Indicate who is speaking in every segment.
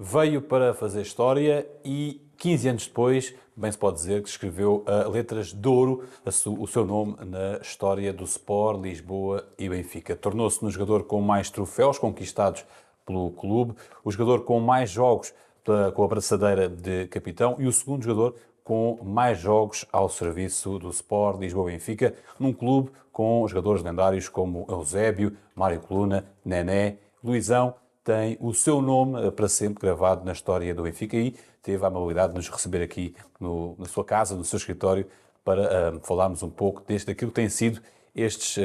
Speaker 1: veio para fazer história e 15 anos depois, bem se pode dizer que escreveu a letras de ouro o seu nome na história do Sport, Lisboa e Benfica. Tornou-se no jogador com mais troféus conquistados pelo clube, o jogador com mais jogos com a braçadeira de capitão e o segundo jogador com mais jogos ao serviço do Sport, Lisboa e Benfica, num clube com jogadores lendários como Eusébio, Mário Coluna, Nené, Luizão. Tem o seu nome para sempre gravado na história do Benfica e teve a amabilidade de nos receber aqui na sua casa, no seu escritório, para falarmos um pouco daquilo que tem sido estes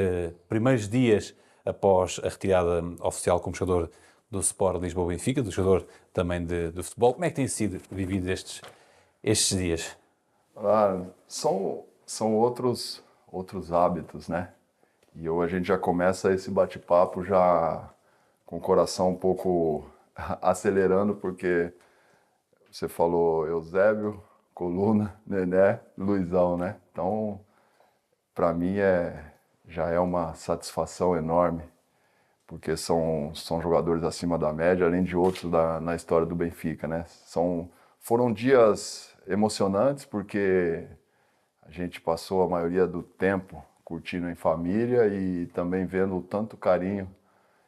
Speaker 1: primeiros dias após a retirada oficial como jogador do Sport Lisboa-Benfica, do jogador também de futebol. Como é que tem sido vivido estes dias?
Speaker 2: São outros hábitos, né? E hoje a gente já começa esse bate-papo já com o coração um pouco acelerando, porque você falou Eusébio, Coluna, Nené, Luizão, né? Então, para mim já é uma satisfação enorme, porque são jogadores acima da média, além de outros na história do Benfica, né? Foram dias emocionantes, porque a gente passou a maioria do tempo curtindo em família e também vendo o tanto carinho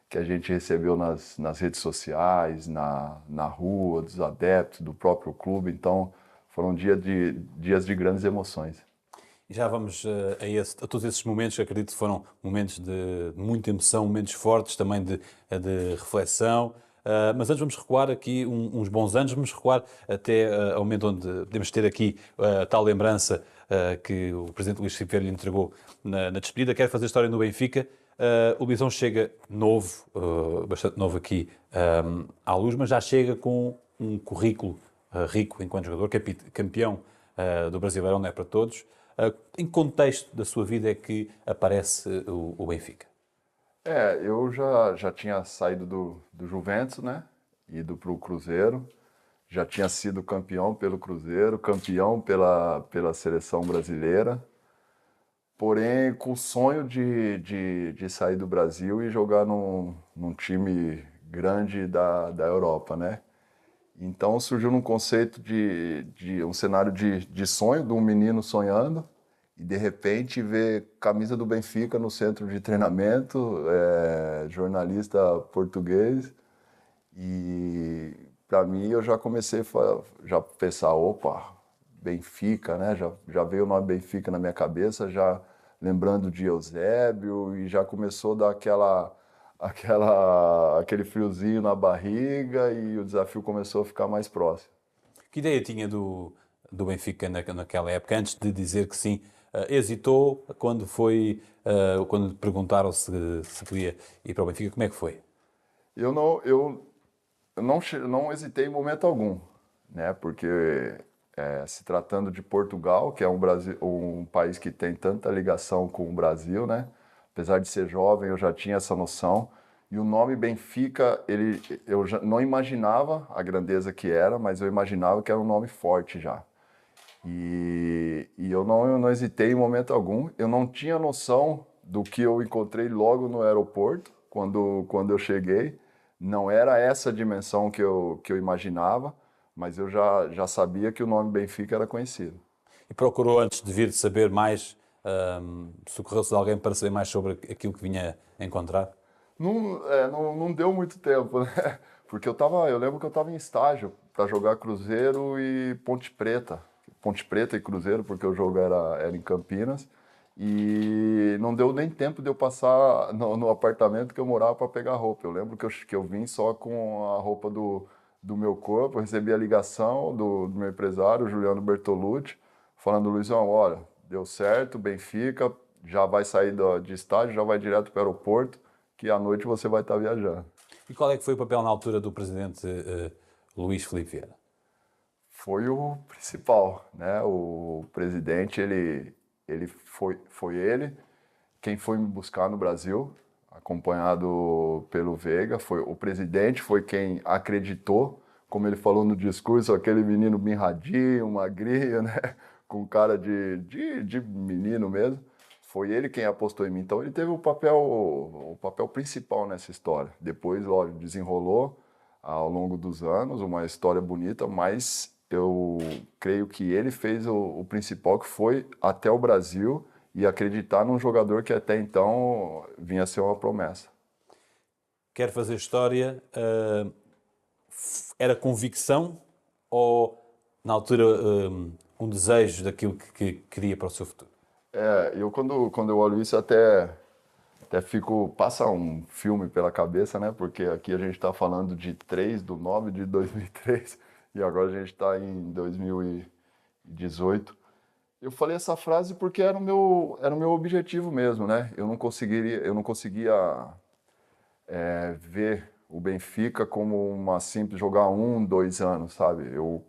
Speaker 2: que a gente recebeu nas redes sociais, na rua, dos adeptos, do próprio clube. Então, foram dias de grandes emoções.
Speaker 1: E já vamos a todos esses momentos que acredito que foram momentos de muita emoção, momentos fortes também de reflexão. Mas antes vamos recuar aqui uns bons anos, vamos recuar até ao momento onde podemos ter aqui a tal lembrança que o Presidente Luís Filipe Vieira lhe entregou na despedida. Quer fazer história no Benfica. O Luizão chega novo, bastante novo aqui à luz, mas já chega com um currículo rico enquanto jogador, campeão do Brasileirão, não é para todos. Em que contexto da sua vida é que aparece o Benfica?
Speaker 2: Eu já tinha saído do Juventus, né? Ido para o Cruzeiro. Já tinha sido campeão pelo Cruzeiro, campeão pela seleção brasileira. Porém, com o sonho de sair do Brasil e jogar num time grande da Europa, né? Então surgiu um conceito de um cenário de sonho, de um menino sonhando, e de repente ver camisa do Benfica no centro de treinamento, jornalista português, e para mim eu já comecei a pensar, opa, Benfica, né? Já veio o nome Benfica na minha cabeça, já lembrando de Eusébio, e já começou a dar aquele friozinho na barriga e o desafio começou a ficar mais próximo.
Speaker 1: Que ideia tinha do Benfica naquela época, antes de dizer que sim? Hesitou quando lhe perguntaram se podia ir para o Benfica, como é que foi?
Speaker 2: Eu não hesitei em momento algum, né? Porque se tratando de Portugal, que é um país que tem tanta ligação com o Brasil, né? Apesar de ser jovem, eu já tinha essa noção. E o nome Benfica, eu já não imaginava a grandeza que era, mas eu imaginava que era um nome forte já. E eu não hesitei em momento algum. Eu não tinha noção do que eu encontrei logo no aeroporto, quando eu cheguei. Não era essa dimensão que eu imaginava, mas eu já sabia que o nome Benfica era conhecido.
Speaker 1: E procurou, antes de vir, saber mais, socorreu-se de alguém para saber mais sobre aquilo que vinha a encontrar?
Speaker 2: Não deu muito tempo, né? Porque eu lembro que eu estava em estágio para jogar Cruzeiro e Ponte Preta. Ponte Preta e Cruzeiro, porque o jogo era em Campinas. E não deu nem tempo de eu passar no apartamento que eu morava para pegar roupa. Eu lembro que eu vim só com a roupa do meu corpo, eu recebi a ligação do meu empresário, Juliano Bertolucci, falando: Luizão, olha, deu certo, Benfica, já vai sair de estágio, já vai direto para o aeroporto, que à noite você vai estar viajando.
Speaker 1: E qual é que foi o papel na altura do presidente Luís Filipe Vieira?
Speaker 2: Foi o principal, né? O presidente, ele foi ele quem foi me buscar no Brasil, acompanhado pelo Veiga. O presidente foi quem acreditou, como ele falou no discurso, aquele menino mirradinho, magrinho, né? Com cara de menino mesmo. Foi ele quem apostou em mim. Então ele teve o papel principal nessa história. Depois, lógico, desenrolou ao longo dos anos, uma história bonita, mas eu creio que ele fez o principal, que foi até o Brasil e acreditar num jogador que até então vinha a ser uma promessa.
Speaker 1: Quer fazer história, era convicção ou, na altura, um desejo daquilo que queria para o seu futuro?
Speaker 2: Eu quando eu olho isso até fico, passa um filme pela cabeça, né? Porque aqui a gente está falando de 3/9 de 2003 e agora a gente está em 2018. Eu falei essa frase porque era o meu objetivo mesmo, né? Eu não conseguia ver o Benfica como uma simples jogar 1, 2 anos, sabe? Eu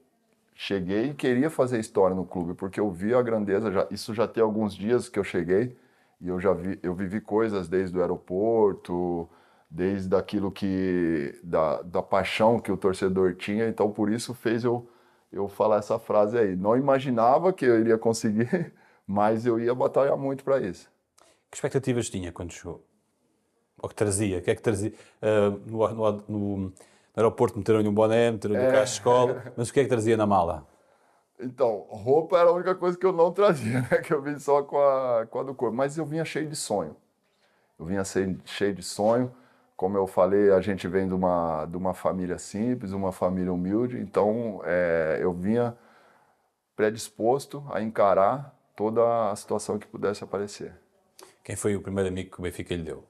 Speaker 2: cheguei e queria fazer história no clube, porque eu vi a grandeza, isso já tem alguns dias que eu cheguei, e eu vivi coisas desde o aeroporto, desde aquilo da paixão que o torcedor tinha, então por isso fez eu falar essa frase aí. Não imaginava que eu iria conseguir, mas eu ia batalhar muito para isso.
Speaker 1: Que expectativas tinha quando chegou? Ou que trazia? O que é que trazia? No aeroporto meteram-lhe um boné, meteram-lhe o cacho de escola, mas o que é que trazia na mala?
Speaker 2: Então, roupa era a única coisa que eu não trazia, né? Que eu vim só com a do corpo. Mas eu vinha cheio de sonho. Eu vinha cheio de sonho. Como eu falei, a gente vem de uma família simples, uma família humilde. Então, eu vinha predisposto a encarar toda a situação que pudesse aparecer.
Speaker 1: Quem foi o primeiro amigo que o Benfica lhe deu?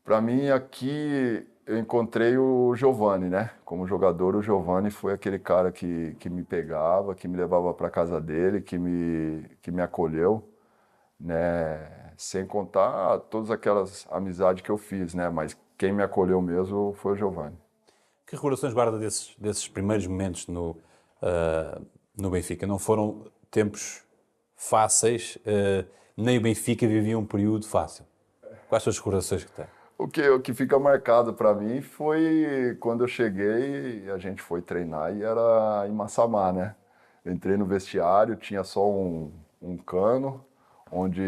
Speaker 2: Para mim, aqui eu encontrei o Giovani, né? Como jogador, o Giovani foi aquele cara que me pegava, que me levava para casa dele, que me acolheu, né? Sem contar todas aquelas amizades que eu fiz, né? Mas quem me acolheu mesmo foi o Giovani.
Speaker 1: Que recordações guarda desses primeiros momentos no Benfica? Não foram tempos fáceis, nem o Benfica vivia um período fácil. Quais são as recordações que tem?
Speaker 2: O que fica marcado para mim foi quando eu cheguei e a gente foi treinar e era em Massamá, né? Eu entrei no vestiário, tinha só um cano, onde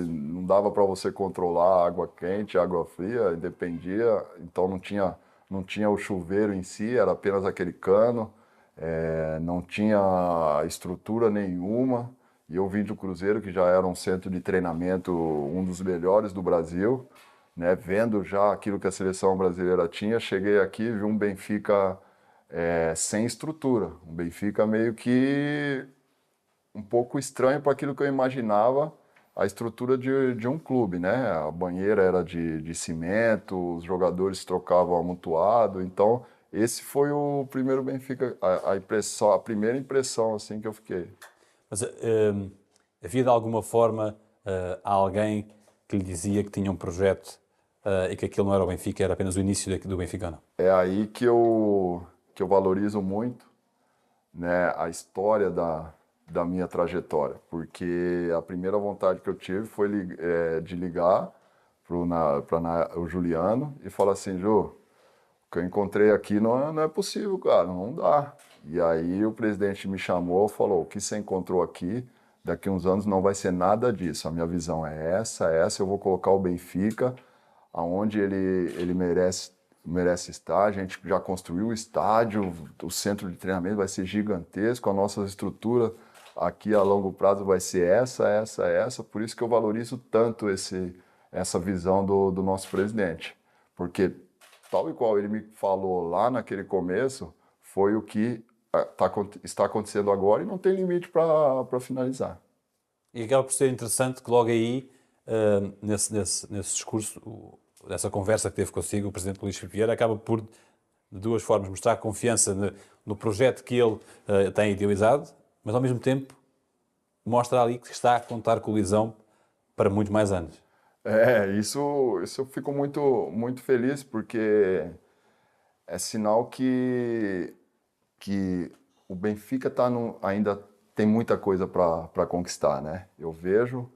Speaker 2: não dava para você controlar água quente, água fria, dependia, então não tinha o chuveiro em si, era apenas aquele cano, não tinha estrutura nenhuma. E eu vim do Cruzeiro, que já era um centro de treinamento, um dos melhores do Brasil, né, vendo já aquilo que a seleção brasileira tinha, cheguei aqui e vi um Benfica sem estrutura, um Benfica meio que um pouco estranho para aquilo que eu imaginava a estrutura de um clube, né? A banheira era de cimento, os jogadores trocavam amontoado, então esse foi o primeiro Benfica, a primeira impressão assim que eu fiquei.
Speaker 1: Mas havia de alguma forma alguém que lhe dizia que tinha um projeto e que aquilo não era o Benfica, era apenas o início do Benfica, ou não?
Speaker 2: É aí que eu valorizo muito, né, a história da minha trajetória, porque a primeira vontade que eu tive foi de ligar para o Juliano e falar assim, Ju, o que eu encontrei aqui não é possível, cara, não dá. E aí o presidente me chamou e falou, o que você encontrou aqui, daqui a uns anos não vai ser nada disso, a minha visão é essa, eu vou colocar o Benfica aonde ele merece estar. A gente já construiu o estádio, o centro de treinamento vai ser gigantesco, a nossa estrutura aqui a longo prazo vai ser essa. Por isso que eu valorizo tanto essa visão do nosso presidente. Porque, tal e qual ele me falou lá naquele começo, foi o que está acontecendo agora e não tem limite para finalizar.
Speaker 1: E acaba por ser interessante que logo aí, nesse discurso, nessa conversa que teve consigo, o Presidente Luís Filipe Vieira acaba por, de duas formas, mostrar confiança no projeto que ele tem idealizado, mas ao mesmo tempo mostra ali que está a contar com o Lisão para muitos mais anos.
Speaker 2: Isso eu fico muito feliz, porque é sinal que o Benfica ainda tem muita coisa para conquistar, né? Eu vejo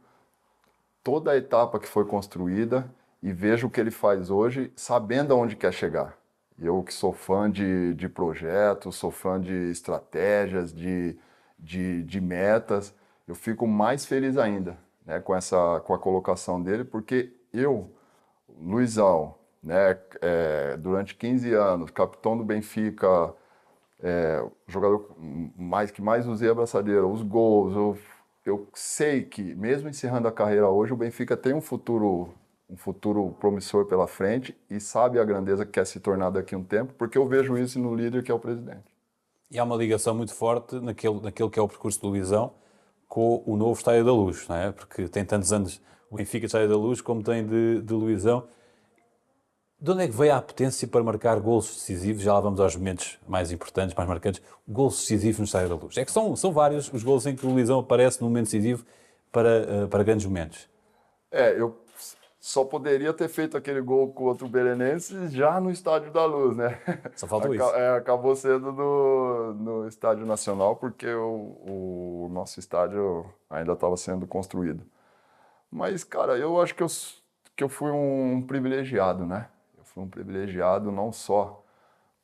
Speaker 2: toda a etapa que foi construída e vejo o que ele faz hoje, sabendo aonde quer chegar. Eu que sou fã de projetos, sou fã de estratégias, de metas, eu fico mais feliz ainda, né, com a colocação dele, porque eu, Luizão, né? Durante 15 anos, capitão do Benfica, o jogador que mais usei a braçadeira, os gols. Eu sei que, mesmo encerrando a carreira hoje, o Benfica tem um futuro promissor pela frente e sabe a grandeza que quer se tornar daqui a um tempo, porque eu vejo isso no líder que é o presidente.
Speaker 1: E há uma ligação muito forte naquele que é o percurso do Luizão com o novo Estádio da Luz, não é? Porque tem tantos anos o Benfica de Estádio da Luz como tem de Luizão. De onde é que veio a potência para marcar golos decisivos? Já lá vamos aos momentos mais importantes, mais marcantes. Golos decisivos no Estádio da Luz. É que são vários os golos em que o Luizão aparece no momento decisivo para grandes momentos.
Speaker 2: Eu só poderia ter feito aquele gol contra o Belenenses já no Estádio da Luz, né?
Speaker 1: Só faltou isso.
Speaker 2: Acabou sendo no Estádio Nacional, porque o nosso estádio ainda estava sendo construído. Mas, cara, eu acho que eu fui um privilegiado, né? Eu fui um privilegiado não só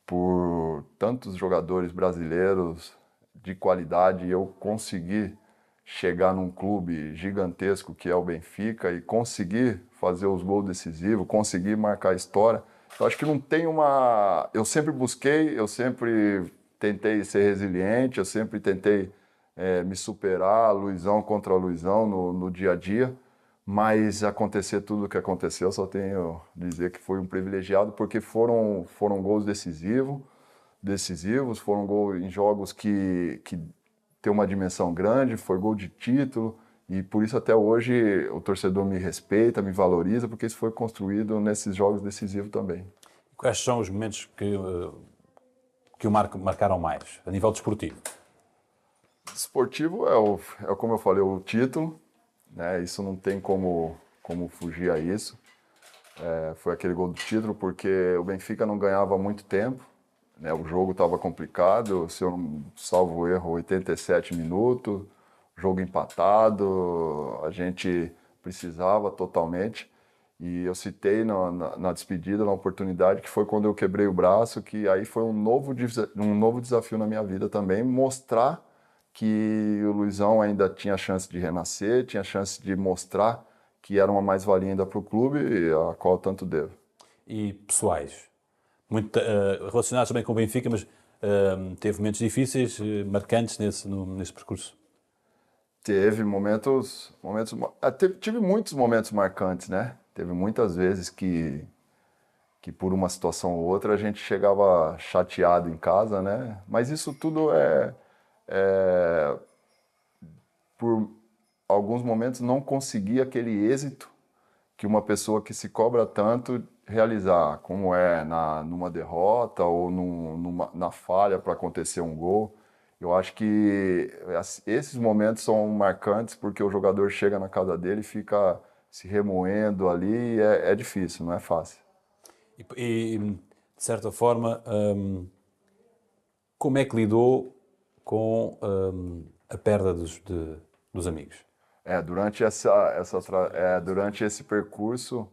Speaker 2: por tantos jogadores brasileiros de qualidade, eu consegui chegar num clube gigantesco que é o Benfica e conseguir fazer os gols decisivos, conseguir marcar a história. Eu acho que não tem uma... Eu sempre busquei, eu sempre tentei ser resiliente, eu sempre tentei me superar, Luizão contra Luizão no dia a dia, mas acontecer tudo o que aconteceu, só tenho a dizer que foi um privilegiado, porque foram gols decisivos, foram gols em jogos que tem uma dimensão grande, foi gol de título, e por isso até hoje o torcedor me respeita, me valoriza, porque isso foi construído nesses jogos decisivos também.
Speaker 1: Quais são os momentos que o marcaram mais, a nível desportivo?
Speaker 2: Esportivo como eu falei, o título, né? Isso não tem como fugir a isso. Foi aquele gol do título, porque o Benfica não ganhava há muito tempo, né? O jogo estava complicado, se eu não salvo o erro, 87 minutos, jogo empatado, a gente precisava totalmente. E eu citei na despedida, na oportunidade, que foi quando eu quebrei o braço, que aí foi um novo desafio na minha vida também, mostrar que o Luizão ainda tinha chance de renascer, tinha chance de mostrar que era uma mais-valia ainda para o clube, a qual tanto devo.
Speaker 1: E pessoais? Muito relacionados também com o Benfica, mas teve momentos difíceis, marcantes nesse percurso?
Speaker 2: Teve tive muitos momentos marcantes, né? Teve muitas vezes que por uma situação ou outra a gente chegava chateado em casa, né? Mas isso tudo por alguns momentos não conseguir aquele êxito que uma pessoa que se cobra tanto realizar, como numa derrota ou na falha para acontecer um gol. Eu acho que esses momentos são marcantes porque o jogador chega na casa dele e fica se remoendo ali, é difícil, não é fácil.
Speaker 1: De certa forma, como é que lidou com a perda dos amigos?
Speaker 2: Durante esse percurso,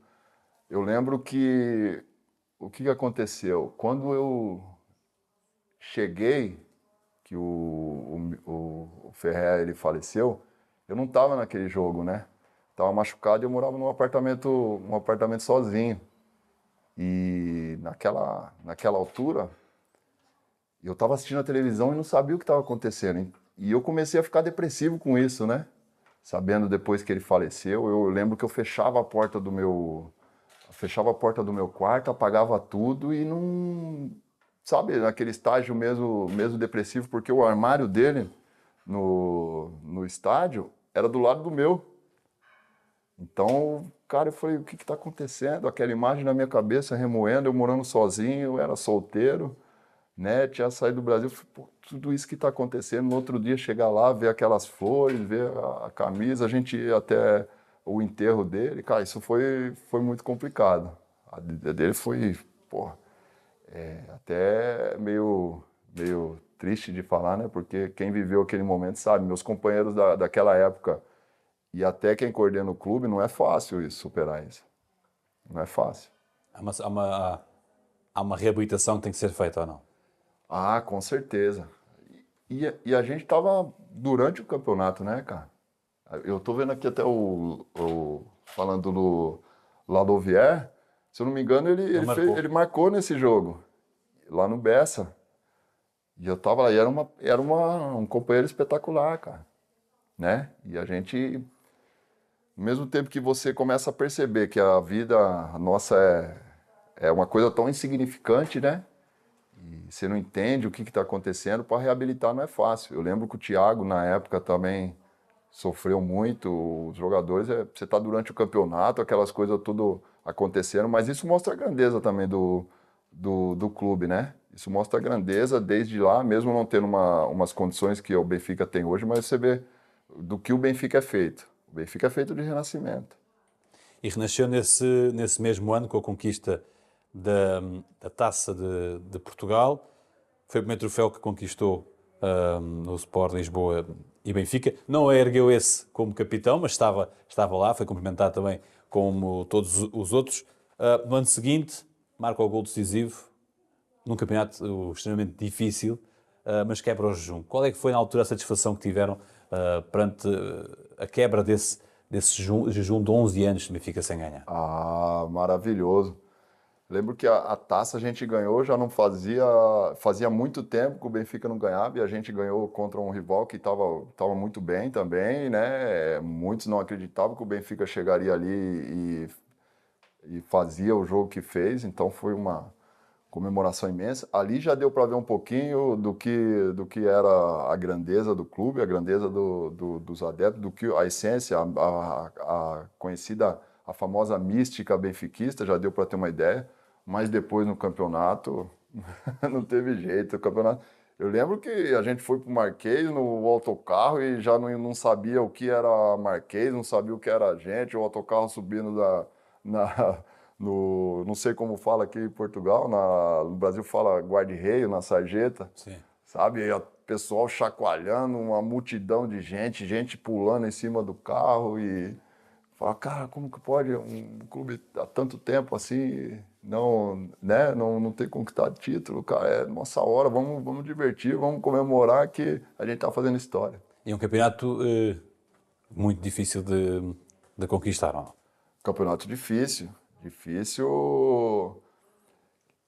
Speaker 2: eu lembro que o que aconteceu? Quando eu cheguei, que o Ferrer ele faleceu, eu não estava naquele jogo, né? Estava machucado e eu morava num apartamento sozinho. E naquela altura, eu estava assistindo a televisão e não sabia o que estava acontecendo, hein? E eu comecei a ficar depressivo com isso, né? Sabendo depois que ele faleceu, eu lembro que eu fechava a porta do meu quarto, apagava tudo e não, sabe, naquele estágio mesmo depressivo, porque o armário dele no estádio era do lado do meu. Então, cara, eu falei, o que está acontecendo? Aquela imagem na minha cabeça remoendo, eu morando sozinho, eu era solteiro, né? Tinha saído do Brasil, falei, pô, tudo isso que está acontecendo. No outro dia chegar lá, ver aquelas flores, ver a camisa, a gente ia até o enterro dele, cara, isso foi muito complicado. A vida dele foi, pô, até meio triste de falar, né? Porque quem viveu aquele momento sabe, meus companheiros daquela época e até quem coordena o clube, não é fácil isso, superar isso. Não é fácil.
Speaker 1: Há uma reabilitação que tem que ser feita ou não?
Speaker 2: Ah, com certeza. E a gente tava durante o campeonato, né, cara? Eu tô vendo aqui até falando do Ladovier, Se eu não me engano,
Speaker 1: marcou.
Speaker 2: ele marcou nesse jogo, lá no Bessa. E eu tava lá, e um companheiro espetacular, cara, né? E a gente, ao mesmo tempo que você começa a perceber que a vida nossa é uma coisa tão insignificante, né? E você não entende o que está acontecendo, para reabilitar não é fácil. Eu lembro que o Thiago, na época, também sofreu muito. Os jogadores, você está durante o campeonato, aquelas coisas tudo acontecendo, mas isso mostra a grandeza também do clube, né? Isso mostra a grandeza desde lá, mesmo não tendo umas condições que o Benfica tem hoje, mas você vê do que o Benfica é feito. O Benfica é feito de renascimento.
Speaker 1: E renasceu nesse mesmo ano com a conquista da Taça de Portugal. Foi o primeiro troféu que conquistou no Sport Lisboa e Benfica. Não ergueu esse como capitão, mas estava lá, foi cumprimentado também como todos os outros. No ano seguinte, marca o gol decisivo, num campeonato extremamente difícil, mas quebra o jejum. Qual é que foi na altura a satisfação que tiveram perante a quebra desse jejum de 11 anos de Benfica sem ganhar?
Speaker 2: Ah, maravilhoso. Lembro que a taça a gente ganhou, já não fazia muito tempo que o Benfica não ganhava e a gente ganhou contra um rival que estava muito bem também, né? Muitos não acreditavam que o Benfica chegaria ali e fazia o jogo que fez, então foi uma comemoração imensa. Ali já deu para ver um pouquinho do que era a grandeza do clube, a grandeza dos adeptos, do que a essência, a conhecida, a famosa mística benfiquista, já deu para ter uma ideia. Mas depois no campeonato não teve jeito. O campeonato, eu lembro que a gente foi para o Marquês no autocarro e já não sabia o que era Marquês, não sabia o que era a gente, o autocarro subindo na, não sei como fala aqui em Portugal, no Brasil fala guarda-reio, na sarjeta,
Speaker 1: Sim.
Speaker 2: sabe? E o pessoal chacoalhando, uma multidão de gente pulando em cima do carro e fala, cara, como que pode um clube há tanto tempo assim não, né, não ter conquistado título, cara? É nossa hora, vamos divertir, vamos comemorar que a gente tá fazendo história.
Speaker 1: E um campeonato muito difícil de conquistar, não?
Speaker 2: Campeonato difícil,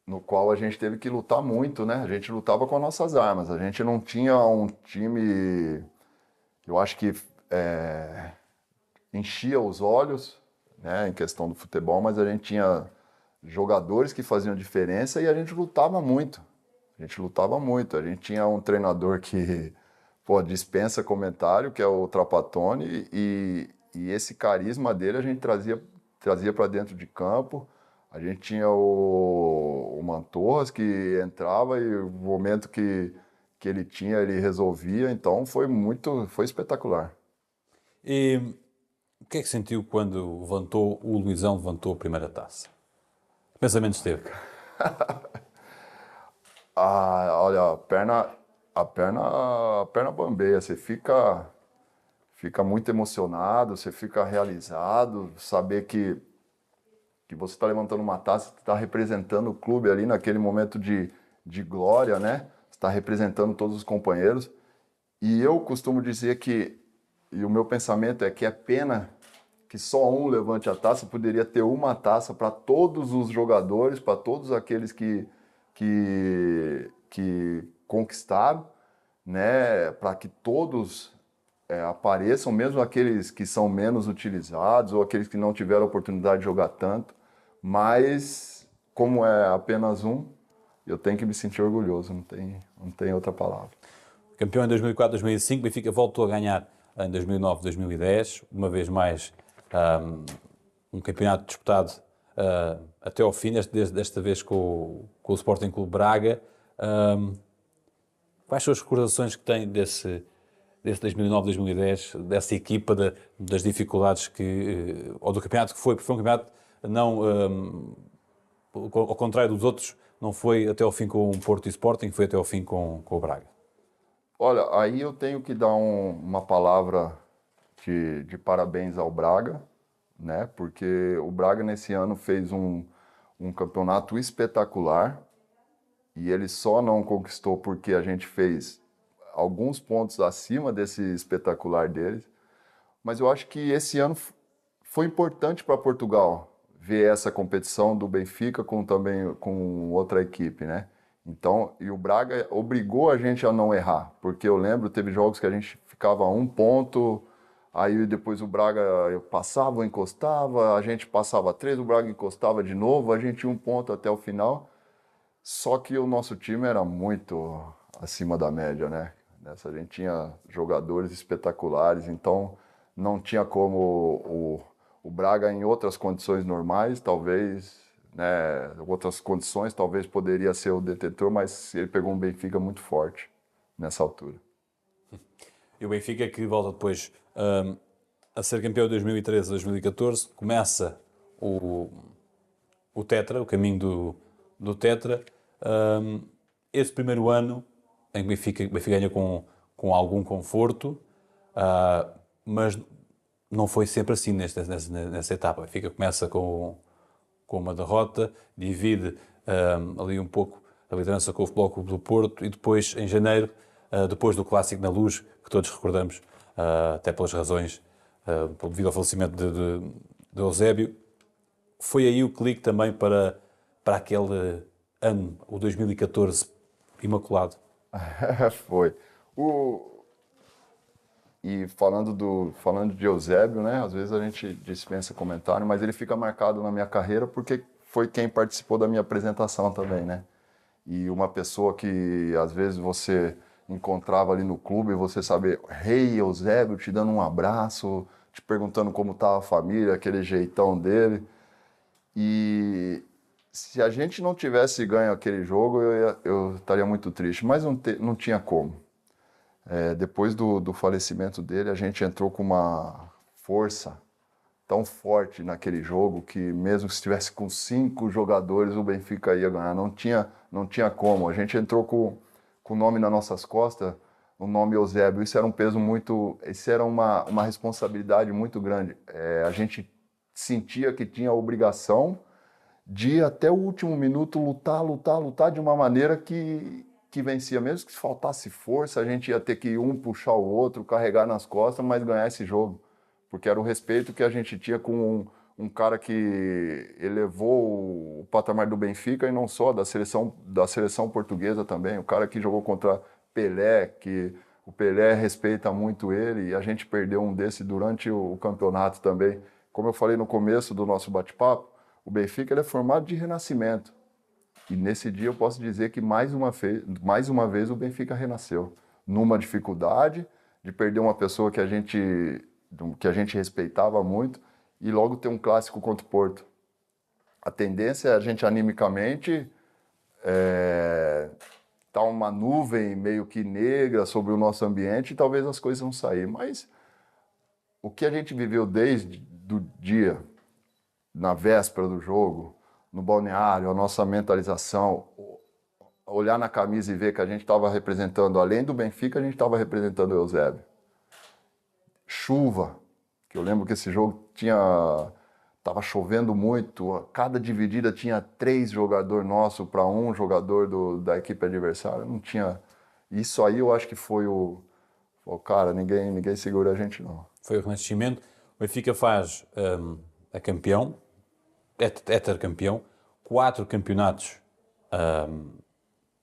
Speaker 2: no qual a gente teve que lutar muito, né? A gente lutava com as nossas armas, a gente não tinha um time, eu acho que enchia os olhos, né, em questão do futebol, mas a gente tinha jogadores que faziam diferença e a gente lutava muito. A gente lutava muito. A gente tinha um treinador que, pô, dispensa comentário, que é o Trapattoni, e esse carisma dele a gente trazia para dentro de campo. A gente tinha o Mantorras que entrava e o momento que ele tinha, ele resolvia. Então foi espetacular.
Speaker 1: E o que é que sentiu quando o Luizão levantou a primeira taça? Que pensamentos teve?
Speaker 2: Ah, olha, a perna bambeia, você fica muito emocionado, você fica realizado, saber que você está levantando uma taça, está representando o clube ali naquele momento de glória, né? Está representando todos os companheiros. E eu costumo dizer e o meu pensamento é que é pena que só um levante a taça, poderia ter uma taça para todos os jogadores, para todos aqueles que conquistaram, né? Para que todos apareçam, mesmo aqueles que são menos utilizados ou aqueles que não tiveram oportunidade de jogar tanto. Mas, como é apenas um, eu tenho que me sentir orgulhoso, não tem outra palavra.
Speaker 1: Campeão em 2004, 2005, Benfica voltou a ganhar em 2009, 2010, uma vez mais um campeonato disputado até ao fim, desta vez com o Sporting Clube Braga. Quais são as recordações que tem desse 2009, 2010, dessa equipa, das dificuldades ou do campeonato que foi, porque foi um campeonato não, ao contrário dos outros, não foi até ao fim com o Porto e Sporting, foi até ao fim com o Braga.
Speaker 2: Olha, aí eu tenho que dar uma palavra de parabéns ao Braga, né? Porque o Braga nesse ano fez um campeonato espetacular e ele só não conquistou porque a gente fez alguns pontos acima desse espetacular deles. Mas eu acho que esse ano foi importante para Portugal ver essa competição do Benfica com também com outra equipe, né? Então, e o Braga obrigou a gente a não errar, porque eu lembro, teve jogos que a gente ficava a 1 ponto, aí depois o Braga passava, encostava, a gente passava 3, o Braga encostava de novo, a gente ia 1 ponto até o final. Só que o nosso time era muito acima da média, né? Nessa a gente tinha jogadores espetaculares, então não tinha como o Braga em outras condições normais, talvez, né, outras condições, talvez poderia ser o detentor, mas ele pegou um Benfica muito forte nessa altura.
Speaker 1: E o Benfica que volta depois a ser campeão de 2013 a 2014, começa o Tetra, o caminho do Tetra. Esse primeiro ano em que o Benfica ganha com algum conforto, mas não foi sempre assim nessa etapa. O Benfica começa com uma derrota, divide ali um pouco a liderança com o Futebol Clube do Porto e depois, em janeiro, depois do Clássico na Luz, que todos recordamos, até pelas razões, devido ao falecimento de Eusébio, foi aí o clique também para aquele ano, o 2014, imaculado.
Speaker 2: Foi. O, e falando de Eusébio, né? Às vezes a gente dispensa comentário, mas ele fica marcado na minha carreira porque foi quem participou da minha apresentação também, né? E uma pessoa que às vezes você encontrava ali no clube, você saber, Rei Eusébio te dando um abraço, te perguntando como estava a família, aquele jeitão dele. E se a gente não tivesse ganho aquele jogo, eu estaria muito triste, mas não tinha como. Depois do falecimento dele, a gente entrou com uma força tão forte naquele jogo que mesmo que estivesse com 5 jogadores, o Benfica ia ganhar. Não tinha como. A gente entrou com o nome nas nossas costas, o nome Eusébio. Isso era um peso muito... Isso era uma responsabilidade muito grande. A gente sentia que tinha a obrigação de ir até o último minuto lutar de uma maneira que vencia. Mesmo que faltasse força, a gente ia ter que um puxar o outro, carregar nas costas, mas ganhar esse jogo. Porque era o respeito que a gente tinha com um cara que elevou o patamar do Benfica e não só, da seleção portuguesa também. O cara que jogou contra Pelé, que o Pelé respeita muito ele, e a gente perdeu um desse durante o campeonato também. Como eu falei no começo do nosso bate-papo, o Benfica ele é formado de renascimento. E nesse dia eu posso dizer que mais uma vez o Benfica renasceu. Numa dificuldade de perder uma pessoa que a gente respeitava muito e logo ter um clássico contra o Porto. A tendência é a gente animicamente tá uma nuvem meio que negra sobre o nosso ambiente e talvez as coisas não sair. Mas o que a gente viveu desde o dia, na véspera do jogo, no balneário, a nossa mentalização, olhar na camisa e ver que a gente estava representando, além do Benfica, a gente estava representando o Eusébio. Chuva, que eu lembro que esse jogo tava chovendo muito, cada dividida tinha 3 jogadores nossos para um jogador da equipe adversária, não tinha... Isso aí eu acho que foi cara, ninguém segura a gente não.
Speaker 1: Foi o renascimento. O Benfica faz a campeão, é tetracampeão, 4 campeonatos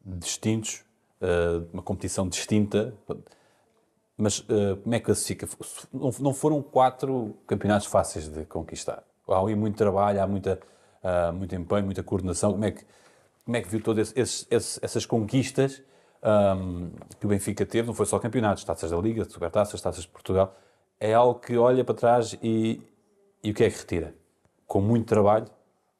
Speaker 1: distintos, uma competição distinta, mas como é que classifica? Não foram 4 campeonatos fáceis de conquistar. Há aí muito trabalho, há muito empenho, muita coordenação. Como é que viu todas essas conquistas que o Benfica teve? Não foi só campeonatos, taças da Liga, supertaças, taças de Portugal. É algo que olha para trás e o que é que retira? Com muito trabalho?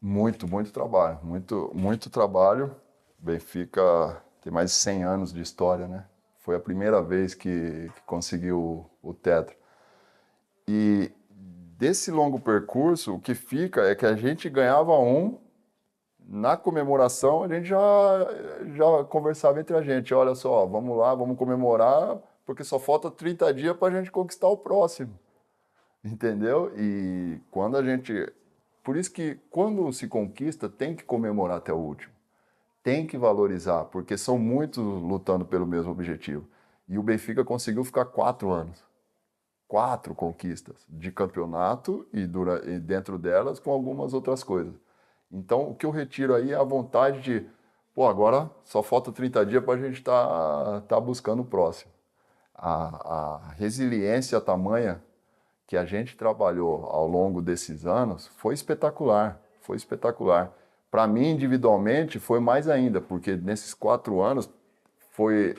Speaker 2: Muito trabalho, muito trabalho. O Benfica tem mais de 100 anos de história, né? Foi a primeira vez que conseguiu o Tetra. E desse longo percurso, o que fica é que a gente ganhava na comemoração a gente já conversava entre a gente, olha só, vamos lá, vamos comemorar, porque só falta 30 dias para a gente conquistar o próximo, entendeu? E quando a gente... Por isso que quando se conquista, tem que comemorar até o último. Tem que valorizar, porque são muitos lutando pelo mesmo objetivo. E o Benfica conseguiu ficar 4 anos. 4 conquistas de campeonato e dentro delas com algumas outras coisas. Então, o que eu retiro aí é a vontade de, pô, agora só falta 30 dias para a gente tá buscando o próximo. A resiliência tamanha que a gente trabalhou ao longo desses anos foi espetacular, foi espetacular. Para mim, individualmente, foi mais ainda, porque nesses 4 anos foi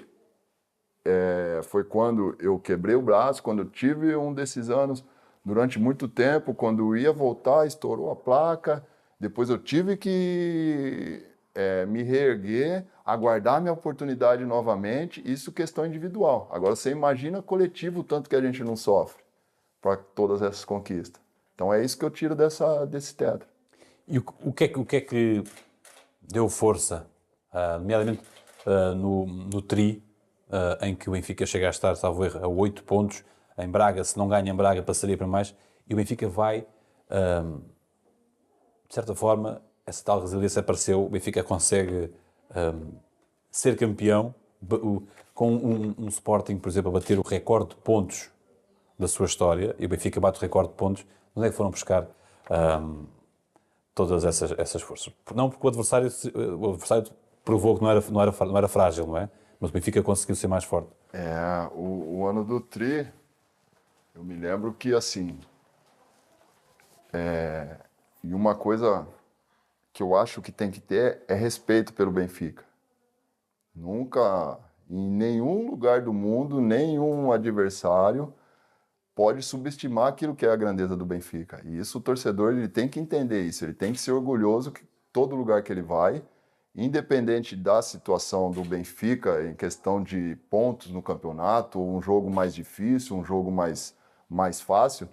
Speaker 2: foi quando eu quebrei o braço, quando eu tive um desses anos, durante muito tempo, quando eu ia voltar, estourou a placa, depois eu tive que me reerguer, aguardar minha oportunidade novamente, isso questão individual. Agora você imagina coletivo o tanto que a gente não sofre para todas essas conquistas. Então é isso que eu tiro desse tetra.
Speaker 1: E o que é que deu força, nomeadamente no Tri, em que o Benfica chega a estar, salvo erro, a 8 pontos, em Braga, se não ganha em Braga passaria para mais, e o Benfica vai, de certa forma, essa tal resiliência apareceu, o Benfica consegue ser campeão, com um Sporting, por exemplo, a bater o recorde de pontos da sua história, e o Benfica bate o recorde de pontos. Onde é que foram buscar todas essas forças? Não porque o adversário provou que não era frágil, não é? Mas o Benfica conseguiu ser mais forte.
Speaker 2: O ano do Tri, eu me lembro que assim, e uma coisa que eu acho que tem que ter é respeito pelo Benfica. Nunca, em nenhum lugar do mundo, nenhum adversário pode subestimar aquilo que é a grandeza do Benfica. E isso o torcedor ele tem que entender isso, ele tem que ser orgulhoso que todo lugar que ele vai, independente da situação do Benfica em questão de pontos no campeonato, um jogo mais difícil, um jogo mais fácil,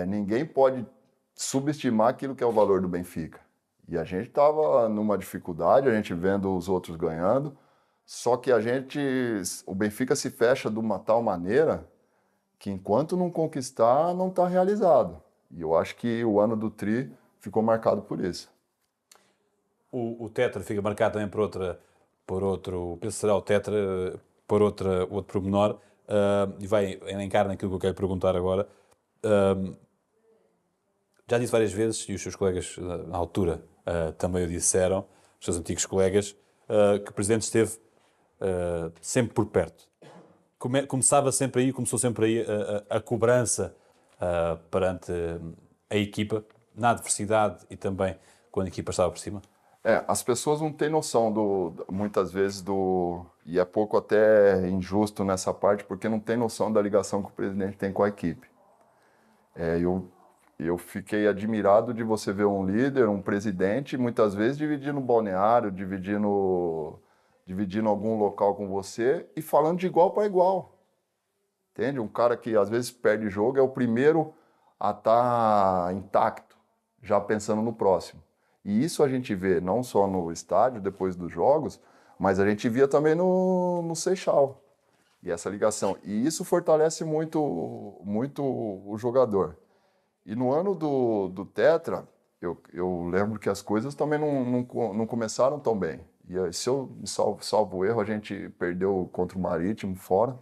Speaker 2: ninguém pode subestimar aquilo que é o valor do Benfica. E a gente estava numa dificuldade, a gente vendo os outros ganhando, só que o Benfica se fecha de uma tal maneira que enquanto não conquistar, não está realizado. E eu acho que o ano do Tri ficou marcado por isso.
Speaker 1: O Tetra fica marcado também por outro, penso que será o Tetra, outro pormenor, e vai elencar naquilo que eu quero perguntar agora. Já disse várias vezes, e os seus colegas na altura também o disseram, os seus antigos colegas, que o Presidente esteve sempre por perto. Começou sempre aí a cobrança perante a equipa, na adversidade e também quando a equipa estava por cima?
Speaker 2: As pessoas não têm noção muitas vezes e é pouco até injusto nessa parte, porque não tem noção da ligação que o presidente tem com a equipe. Eu fiquei admirado de você ver um líder, um presidente, muitas vezes dividindo balneário, dividindo algum local com você e falando de igual para igual. Entende? Um cara que às vezes perde jogo é o primeiro a estar intacto, já pensando no próximo. E isso a gente vê não só no estádio, depois dos jogos, mas a gente via também no Seixal. E essa ligação. E isso fortalece muito, muito o jogador. E no ano do Tetra, eu lembro que as coisas também não começaram tão bem. E se eu salvo o erro, a gente perdeu contra o Marítimo fora.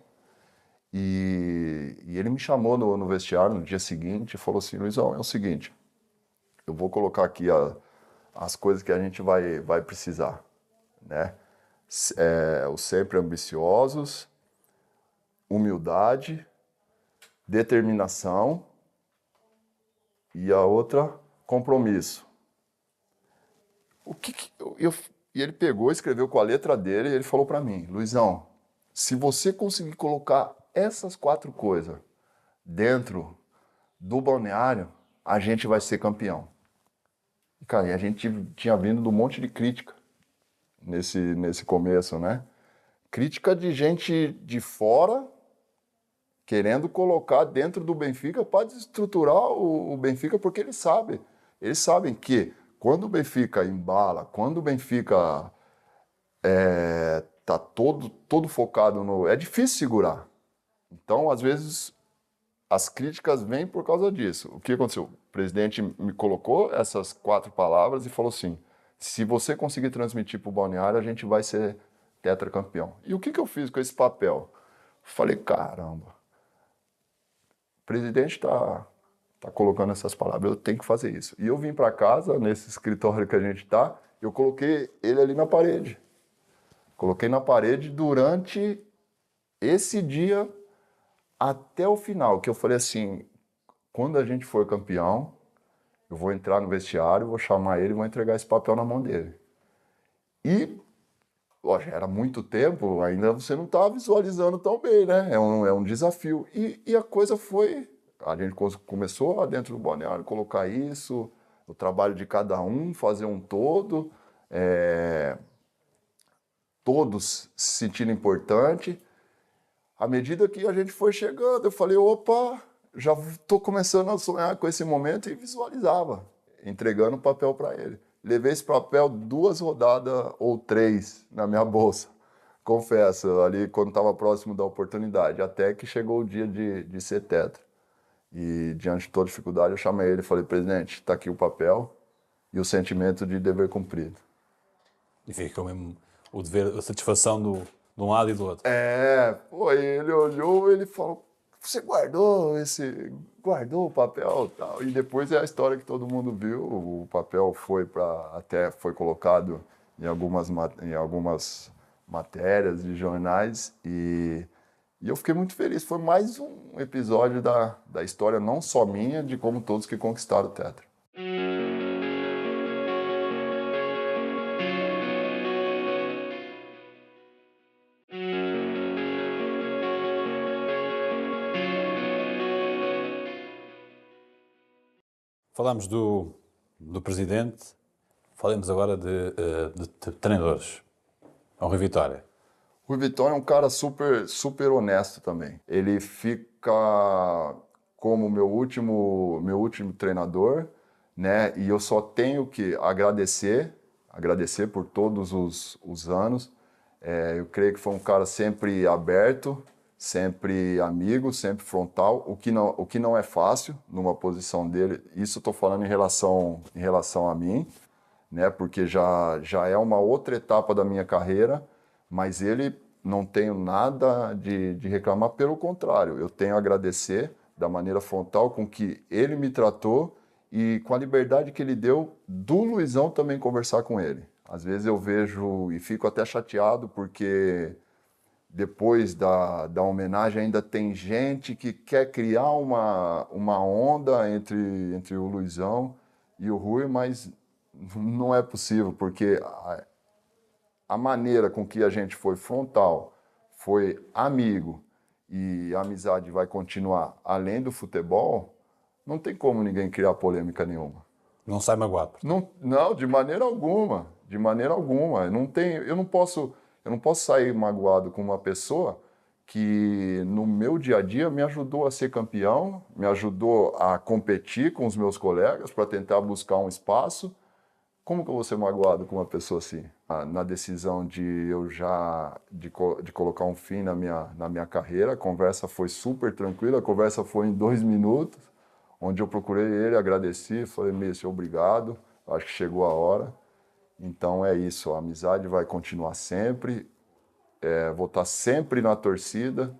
Speaker 2: E ele me chamou no vestiário no dia seguinte e falou assim: Luizão, é o seguinte, eu vou colocar aqui as coisas que a gente vai precisar, né? Os sempre ambiciosos, humildade, determinação e a outra, compromisso. E ele pegou, escreveu com a letra dele e ele falou para mim: Luizão, se você conseguir colocar essas 4 coisas dentro do balneário, a gente vai ser campeão. E, cara, e a gente tinha vindo de um monte de crítica nesse começo, né? Crítica de gente de fora querendo colocar dentro do Benfica para desestruturar o Benfica, porque eles sabem que quando o Benfica embala, quando o Benfica tá todo focado é difícil segurar. Então, às vezes, as críticas vêm por causa disso. O que aconteceu? O presidente me colocou essas 4 palavras e falou assim: se você conseguir transmitir para o balneário, a gente vai ser tetracampeão. E o que eu fiz com esse papel? Falei, caramba, o presidente tá colocando essas palavras, eu tenho que fazer isso. E eu vim para casa, nesse escritório que a gente tá, eu coloquei ele ali na parede. Coloquei na parede durante esse dia até o final, que eu falei assim, quando a gente for campeão, eu vou entrar no vestiário, vou chamar ele e vou entregar esse papel na mão dele. E, lógico, era muito tempo, ainda você não estava visualizando tão bem, né? É um desafio. E a coisa foi... A gente começou lá dentro do balneário colocar isso, o trabalho de cada um, fazer um todo, todos se sentindo importante. À medida que a gente foi chegando, eu falei, opa, já estou começando a sonhar com esse momento e visualizava, entregando o papel para ele. Levei esse papel 2 rodadas ou 3 na minha bolsa, confesso, ali quando estava próximo da oportunidade, até que chegou o dia de ser tetra. E diante de toda dificuldade eu chamei ele e falei, presidente, está aqui o papel e o sentimento de dever cumprido.
Speaker 1: E fica mesmo o dever, a satisfação de um lado e do outro.
Speaker 2: Pô, ele olhou, ele falou, você guardou o papel e tal. E depois é a história que todo mundo viu, o papel até foi colocado em algumas matérias de jornais e eu fiquei muito feliz. Foi mais um episódio da história, não só minha, de como todos que conquistaram o tetra.
Speaker 1: Falámos do presidente, falemos agora de treinadores. É o Rui Vitória.
Speaker 2: O Rui Vitória é um cara super, super honesto também. Ele fica como meu último treinador, né? E eu só tenho que agradecer por todos os anos. Eu creio que foi um cara sempre aberto, sempre amigo, sempre frontal, o que não é fácil numa posição dele. Isso eu estou falando em relação a mim, né? Porque já é uma outra etapa da minha carreira, mas ele não tenho nada de reclamar, pelo contrário, eu tenho a agradecer da maneira frontal com que ele me tratou e com a liberdade que ele deu do Luizão também conversar com ele. Às vezes eu vejo e fico até chateado porque depois da homenagem ainda tem gente que quer criar uma onda entre o Luizão e o Rui, mas não é possível, porque a maneira com que a gente foi frontal, foi amigo e a amizade vai continuar além do futebol, não tem como ninguém criar polêmica nenhuma.
Speaker 1: Não sai magoado.
Speaker 2: Não, de maneira alguma, de maneira alguma. Eu não posso sair magoado com uma pessoa que no meu dia a dia me ajudou a ser campeão, me ajudou a competir com os meus colegas para tentar buscar um espaço. Como que eu vou ser magoado com uma pessoa assim? Na decisão de colocar um fim na minha carreira, a conversa foi super tranquila, a conversa foi em 2 minutos, onde eu procurei ele, agradeci, falei, Mício, obrigado, acho que chegou a hora. Então é isso, a amizade vai continuar sempre, vou estar sempre na torcida,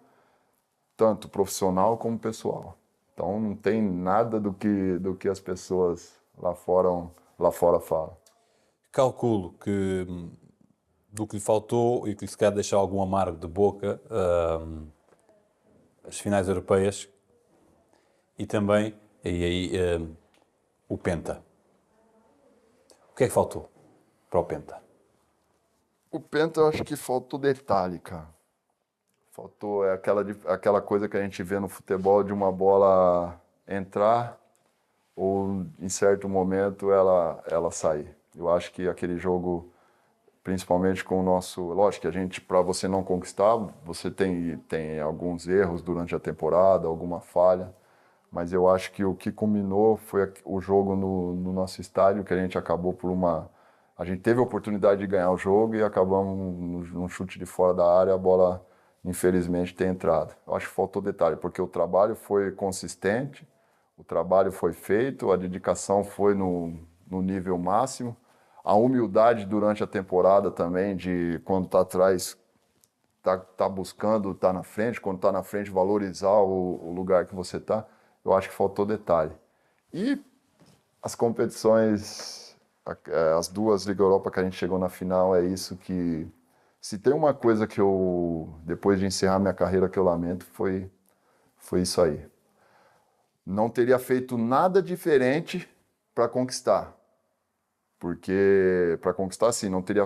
Speaker 2: tanto profissional como pessoal. Então não tem nada do que as pessoas lá fora falam.
Speaker 1: Calculo que do que lhe faltou e que lhe se quer deixar algum amargo de boca, as finais europeias e também o Penta. O que é que faltou para o Penta?
Speaker 2: O Penta, eu acho que faltou detalhe, cara. Faltou aquela coisa que a gente vê no futebol de uma bola entrar ou em certo momento ela sair. Eu acho que aquele jogo, principalmente com o nosso... Lógico que a gente, para você não conquistar, você tem alguns erros durante a temporada, alguma falha, mas eu acho que o que culminou foi o jogo no nosso estádio, que a gente acabou a gente teve a oportunidade de ganhar o jogo e acabamos num chute de fora da área, a bola infelizmente ter entrado. Eu acho que faltou detalhe, porque o trabalho foi consistente, o trabalho foi feito, a dedicação foi no nível máximo, a humildade durante a temporada também, de quando está atrás, tá buscando estar na frente, quando está na frente, valorizar o lugar que você está. Eu acho que faltou detalhe. E as competições, as duas Liga Europa que a gente chegou na final, é isso que... Se tem uma coisa que eu, depois de encerrar minha carreira, que eu lamento, foi isso aí. Não teria feito nada diferente para conquistar. Porque para conquistar, assim, não teria...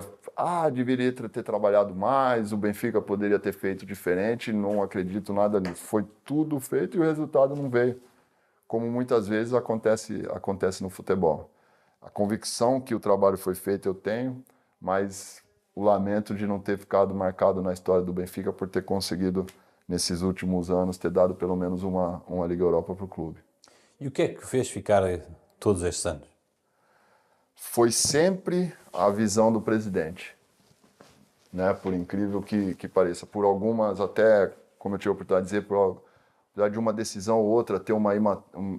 Speaker 2: deveria ter trabalhado mais, o Benfica poderia ter feito diferente, não acredito nada nisso. Foi tudo feito e o resultado não veio, como muitas vezes acontece no futebol. A convicção que o trabalho foi feito eu tenho, mas o lamento de não ter ficado marcado na história do Benfica por ter conseguido, nesses últimos anos, ter dado pelo menos uma Liga Europa para o clube.
Speaker 1: E o que é que fez ficar todos estes anos?
Speaker 2: Foi sempre a visão do presidente, né? Por incrível que pareça. Por algumas, até, como eu tive a oportunidade de dizer, apesar de uma decisão ou outra ter uma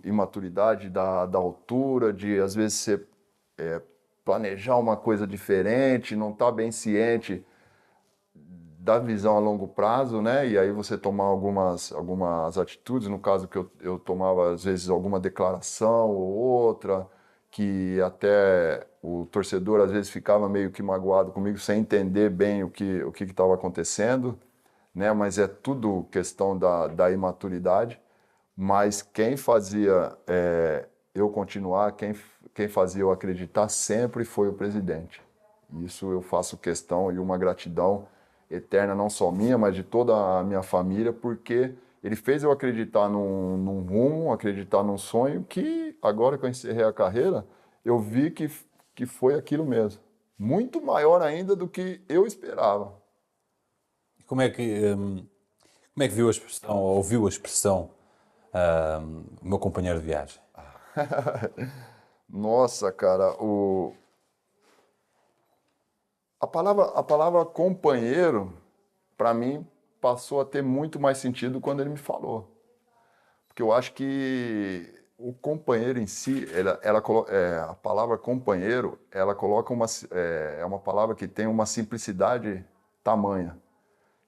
Speaker 2: imaturidade da altura, de às vezes você planejar uma coisa diferente, não estar bem ciente da visão a longo prazo, né? E aí você tomar algumas atitudes, no caso que eu tomava às vezes alguma declaração ou outra, que até o torcedor às vezes ficava meio que magoado comigo sem entender bem o que estava acontecendo, né? Mas é tudo questão da imaturidade. Mas quem fazia eu continuar, quem fazia eu acreditar sempre foi o presidente. Isso eu faço questão e uma gratidão eterna, não só minha, mas de toda a minha família, porque ele fez eu acreditar num rumo, acreditar num sonho que, agora que eu encerrei a carreira, eu vi que foi aquilo mesmo. Muito maior ainda do que eu esperava.
Speaker 1: Como é que viu a expressão, ou ouviu a expressão, o meu companheiro de viagem?
Speaker 2: Nossa, cara, a palavra companheiro, para mim, passou a ter muito mais sentido quando ele me falou. Porque eu acho que o companheiro em si, a palavra companheiro, ela coloca é uma palavra que tem uma simplicidade tamanha.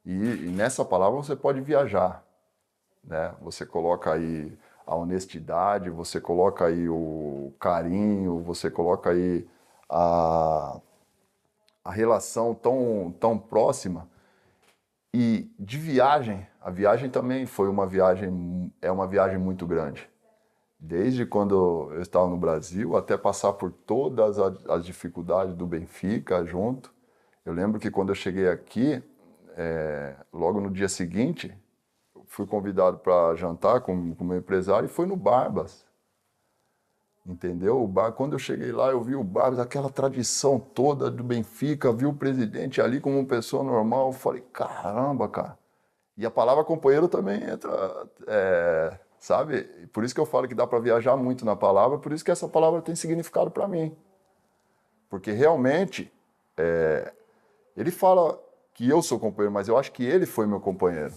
Speaker 2: E nessa palavra você pode viajar, né? Você coloca aí a honestidade, você coloca aí o carinho, você coloca aí a, a relação tão próxima. E de viagem, a viagem também é uma viagem muito grande. Desde quando eu estava no Brasil até passar por todas as dificuldades do Benfica junto. Eu lembro que quando eu cheguei aqui, logo no dia seguinte, fui convidado para jantar com o meu empresário e foi no Barbas. Entendeu? Quando eu cheguei lá, eu vi o Barbas, aquela tradição toda do Benfica, vi o presidente ali como uma pessoa normal. Eu falei, caramba, cara. E a palavra companheiro também entra, sabe? Por isso que eu falo que dá para viajar muito na palavra, por isso que essa palavra tem significado para mim. Porque realmente, ele fala que eu sou companheiro, mas eu acho que ele foi meu companheiro.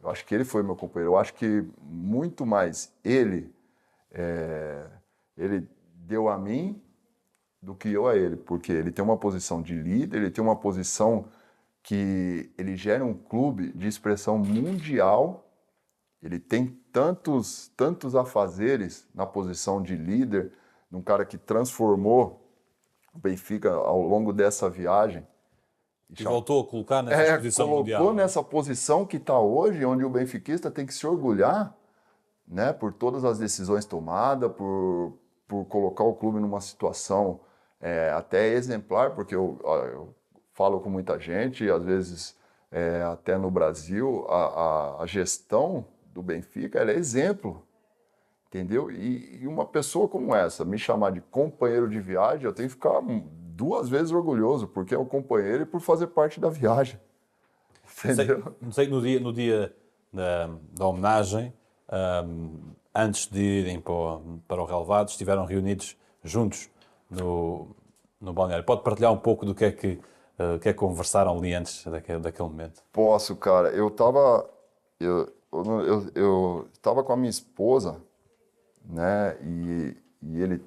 Speaker 2: Eu acho que ele foi meu companheiro. Eu acho que muito mais ele deu a mim do que eu a ele, porque ele tem uma posição de líder, ele tem uma posição que ele gera um clube de expressão mundial, ele tem tantos afazeres na posição de líder, de um cara que transformou o Benfica ao longo dessa viagem.
Speaker 1: E voltou a colocar nessa exposição mundial.
Speaker 2: Colocou nessa posição que está hoje, onde o benfiquista tem que se orgulhar, né, por todas as decisões tomadas, por colocar o clube numa situação até exemplar, porque eu falo com muita gente, às vezes até no Brasil, a gestão do Benfica ela é exemplo, entendeu? E uma pessoa como essa, me chamar de companheiro de viagem, eu tenho que ficar 2 vezes orgulhoso, porque é o companheiro e por fazer parte da viagem. Entendeu?
Speaker 1: Não sei, no dia da homenagem, antes de irem para o relevado, estiveram reunidos juntos no balneário. Pode partilhar um pouco do que é que conversaram ali antes daquele momento?
Speaker 2: Posso, cara. Eu tava com a minha esposa, né? E ele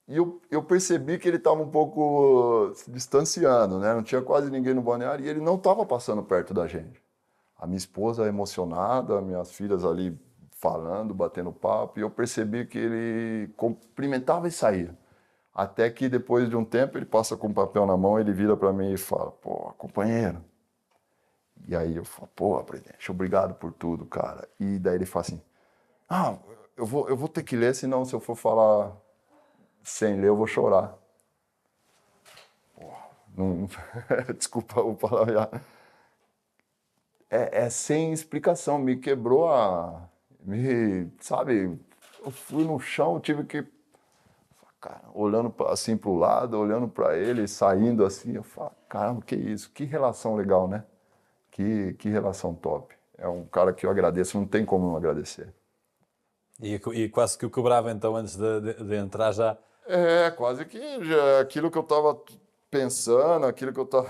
Speaker 2: E eu percebi que ele estava um pouco se distanciando, né? Não tinha quase ninguém no balneário e ele não estava passando perto da gente. A minha esposa emocionada, minhas filhas ali falando, batendo papo, e eu percebi que ele cumprimentava e saía. Até que depois de um tempo ele passa com um papel na mão, ele vira para mim e fala: pô, companheiro. E aí eu falo: pô, presidente, obrigado por tudo, cara. E daí ele fala assim: ah, eu vou ter que ler, senão se eu for falar sem ler eu vou chorar. Não, desculpa o palavra. É sem explicação, me quebrou sabe, eu fui no chão, tive que, cara, olhando assim para o lado, olhando para ele, saindo assim, eu falo: caramba, que isso, que relação legal, né? Que relação top. É um cara que eu agradeço, não tem como não agradecer.
Speaker 1: E quase que o quebrava então antes de entrar já.
Speaker 2: É, quase que já, aquilo que eu estava pensando, aquilo que eu estava,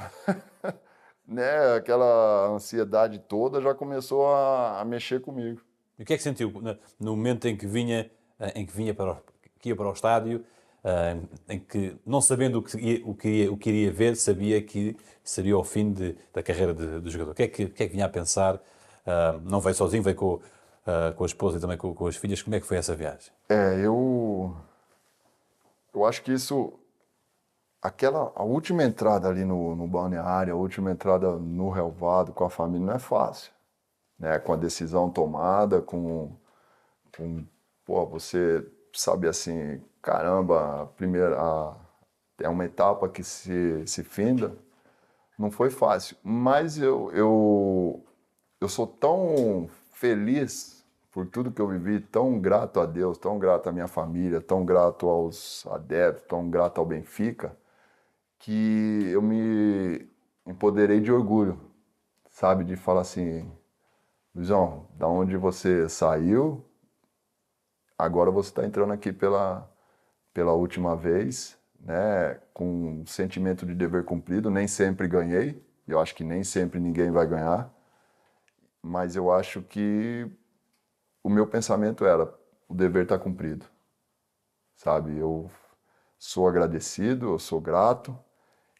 Speaker 2: né, aquela ansiedade toda já começou a mexer comigo.
Speaker 1: E o que é que sentiu no momento em que vinha que ia para o estádio, em que, não sabendo o que iria ver, sabia que seria o fim da carreira do jogador? O que é que vinha a pensar? Não veio sozinho, veio com a esposa e também com as filhas. Como é que foi essa viagem?
Speaker 2: Eu acho que a última entrada ali no balneário, a última entrada no relvado com a família não é fácil, né? Com a decisão tomada, pô, você sabe assim, caramba, é uma etapa que se finda, não foi fácil, mas eu sou tão feliz por tudo que eu vivi, tão grato a Deus, tão grato à minha família, tão grato aos adeptos, tão grato ao Benfica, que eu me empoderei de orgulho, sabe? De falar assim: Luizão, da onde você saiu, agora você está entrando aqui pela última vez, né? Com um sentimento de dever cumprido. Nem sempre ganhei, eu acho que nem sempre ninguém vai ganhar, mas eu acho que o meu pensamento era: o dever está cumprido, sabe? Eu sou agradecido, eu sou grato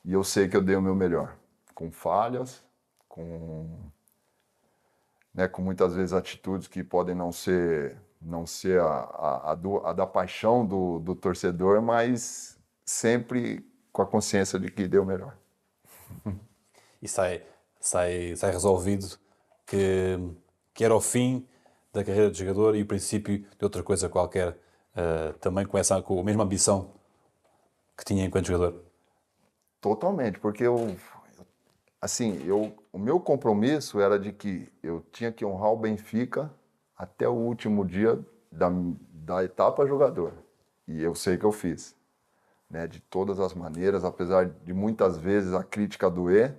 Speaker 2: e eu sei que eu dei o meu melhor, com falhas, com, né, com muitas vezes atitudes que podem não ser a da paixão do torcedor, mas sempre com a consciência de que deu o melhor.
Speaker 1: E sai resolvido que, que era o fim da carreira de jogador e o princípio de outra coisa qualquer, também com a mesma ambição que tinha enquanto jogador.
Speaker 2: Totalmente, porque o meu compromisso era de que eu tinha que honrar o Benfica até o último dia da etapa jogador. E eu sei que eu fiz, né? De todas as maneiras, apesar de muitas vezes a crítica doer,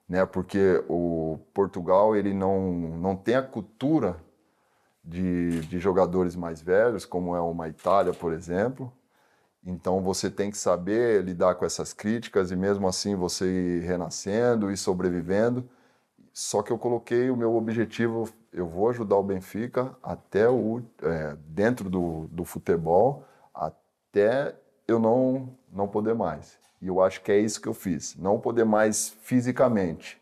Speaker 2: né? Porque o Portugal ele não tem a cultura de jogadores mais velhos, como é uma Itália, por exemplo. Então você tem que saber lidar com essas críticas e mesmo assim você ir renascendo e sobrevivendo. Só que eu coloquei o meu objetivo: eu vou ajudar o Benfica dentro do futebol até eu não poder mais. E eu acho que é isso que eu fiz. Não poder mais fisicamente,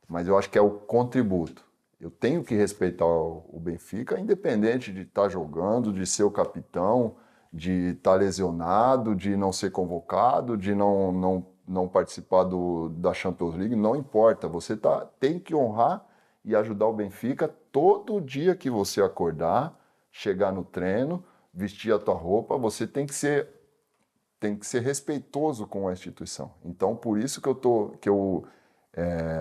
Speaker 2: mas eu acho que é o contributo. Eu tenho que respeitar o Benfica, independente de estar jogando, de ser o capitão, de estar lesionado, de não ser convocado, de não participar da Champions League, não importa. Você tem que honrar e ajudar o Benfica todo dia que você acordar, chegar no treino, vestir a tua roupa, você tem que ser respeitoso com a instituição. Então, por isso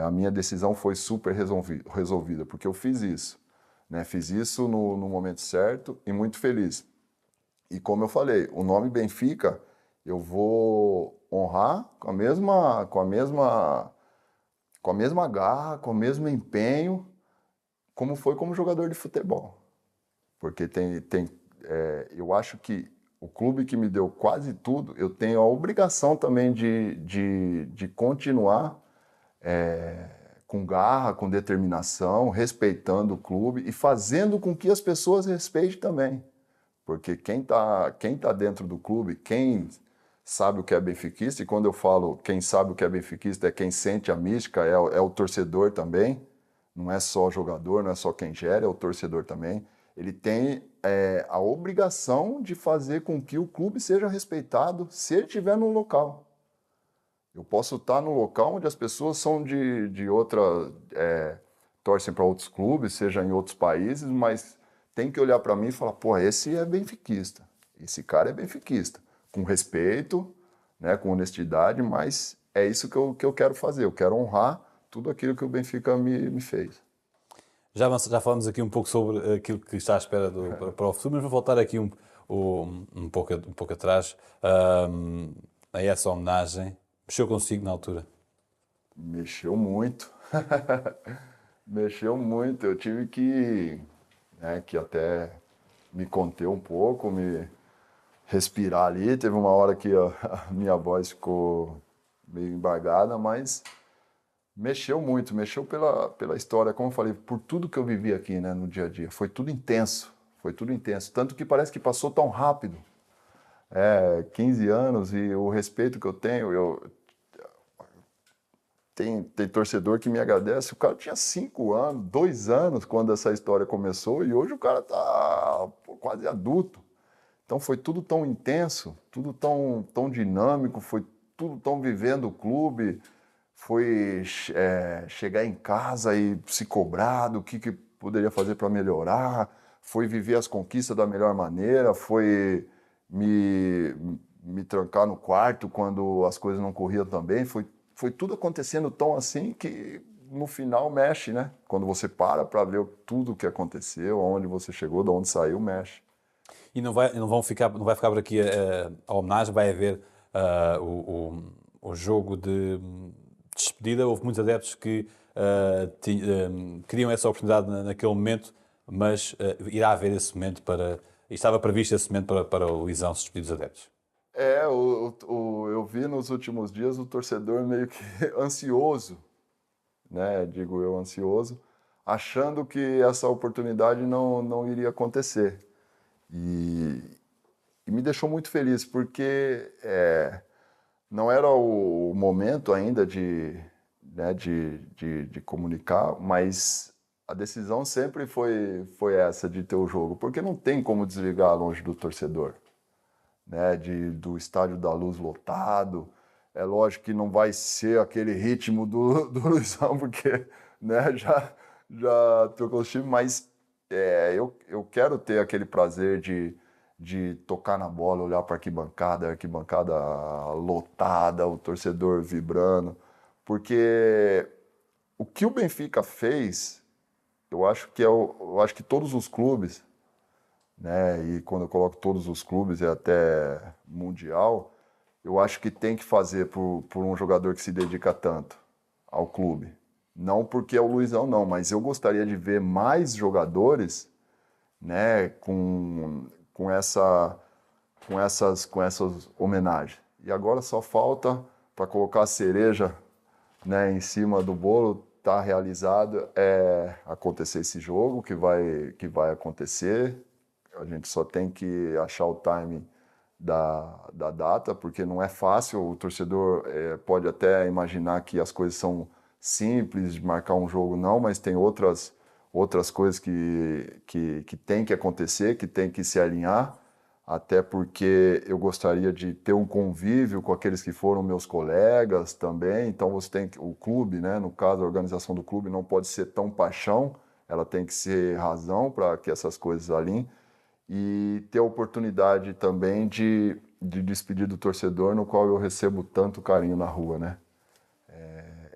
Speaker 2: a minha decisão foi super resolvida, porque eu fiz isso, né? Fiz isso no momento certo e muito feliz. E como eu falei, o nome Benfica eu vou honrar com a mesma garra, com o mesmo empenho, como foi como jogador de futebol. Porque eu acho que o clube que me deu quase tudo, eu tenho a obrigação também de continuar com garra, com determinação, respeitando o clube e fazendo com que as pessoas respeitem também. Porque quem tá dentro do clube, quem sabe o que é benfiquista, e quando eu falo quem sabe o que é benfiquista, é quem sente a mística, é o torcedor também, não é só jogador, não é só quem gera, é o torcedor também. Ele tem a obrigação de fazer com que o clube seja respeitado se ele estiver no local. Eu posso estar no local onde as pessoas são de outra, torcem para outros clubes, seja em outros países, mas tem que olhar para mim e falar, pô, esse é benfiquista, esse cara é benfiquista, com respeito, né, com honestidade, mas é isso que eu quero fazer, eu quero honrar tudo aquilo que o Benfica me fez.
Speaker 1: Já falamos aqui um pouco sobre aquilo que está à espera para o futuro, mas vou voltar aqui um pouco atrás, a essa homenagem. Mexeu consigo na altura?
Speaker 2: Mexeu muito, mexeu muito, eu tive que até me conter um pouco, me respirar ali, teve uma hora que a minha voz ficou meio embargada, mas mexeu muito, mexeu pela história, como eu falei, por tudo que eu vivi aqui, né, no dia a dia. Foi tudo intenso. Tanto que parece que passou tão rápido. 15 anos e o respeito que eu tenho, tem torcedor que me agradece. O cara tinha 5 anos, 2 anos quando essa história começou e hoje o cara tá quase adulto. Então foi tudo tão intenso, tudo tão dinâmico, foi tudo tão vivendo o clube. Foi chegar em casa e se cobrar do que poderia fazer para melhorar, foi viver as conquistas da melhor maneira, foi me trancar no quarto quando as coisas não corriam tão bem, foi tudo acontecendo tão assim que no final mexe, né? Quando você para ver tudo o que aconteceu, aonde você chegou, de onde saiu, mexe.
Speaker 1: E não vai ficar por aqui a homenagem, vai haver o jogo de despedida. Houve muitos adeptos que queriam essa oportunidade naquele momento, mas irá haver esse momento e estava previsto esse momento para o Luizão se despedir dos adeptos.
Speaker 2: Eu vi nos últimos dias o torcedor meio que ansioso, né? Digo eu, ansioso, achando que essa oportunidade não iria acontecer. E me deixou muito feliz, porque não era o momento ainda né, de comunicar, mas a decisão sempre foi essa, de ter o jogo, porque não tem como desligar longe do torcedor, né, do Estádio da Luz lotado. É lógico que não vai ser aquele ritmo do Luizão, porque, né, já trocou os times, mas eu quero ter aquele prazer de tocar na bola, olhar para a arquibancada lotada, o torcedor vibrando, porque o que o Benfica fez, eu acho que todos os clubes, né, e quando eu coloco todos os clubes é até mundial, eu acho que tem que fazer por um jogador que se dedica tanto ao clube. Não porque é o Luizão, não, mas eu gostaria de ver mais jogadores, né, com essas homenagens. E agora só falta para colocar a cereja, né, em cima do bolo, tá realizado, acontecer esse jogo que vai acontecer. A gente só tem que achar o timing da data, porque não é fácil. O torcedor pode até imaginar que as coisas são simples de marcar um jogo, não, mas tem outras coisas que tem que acontecer, que tem que se alinhar, até porque eu gostaria de ter um convívio com aqueles que foram meus colegas também. Então o clube, né, no caso a organização do clube, não pode ser tão paixão, ela tem que ser razão para que essas coisas alinhem, e ter a oportunidade também de despedir do torcedor, no qual eu recebo tanto carinho na rua, né?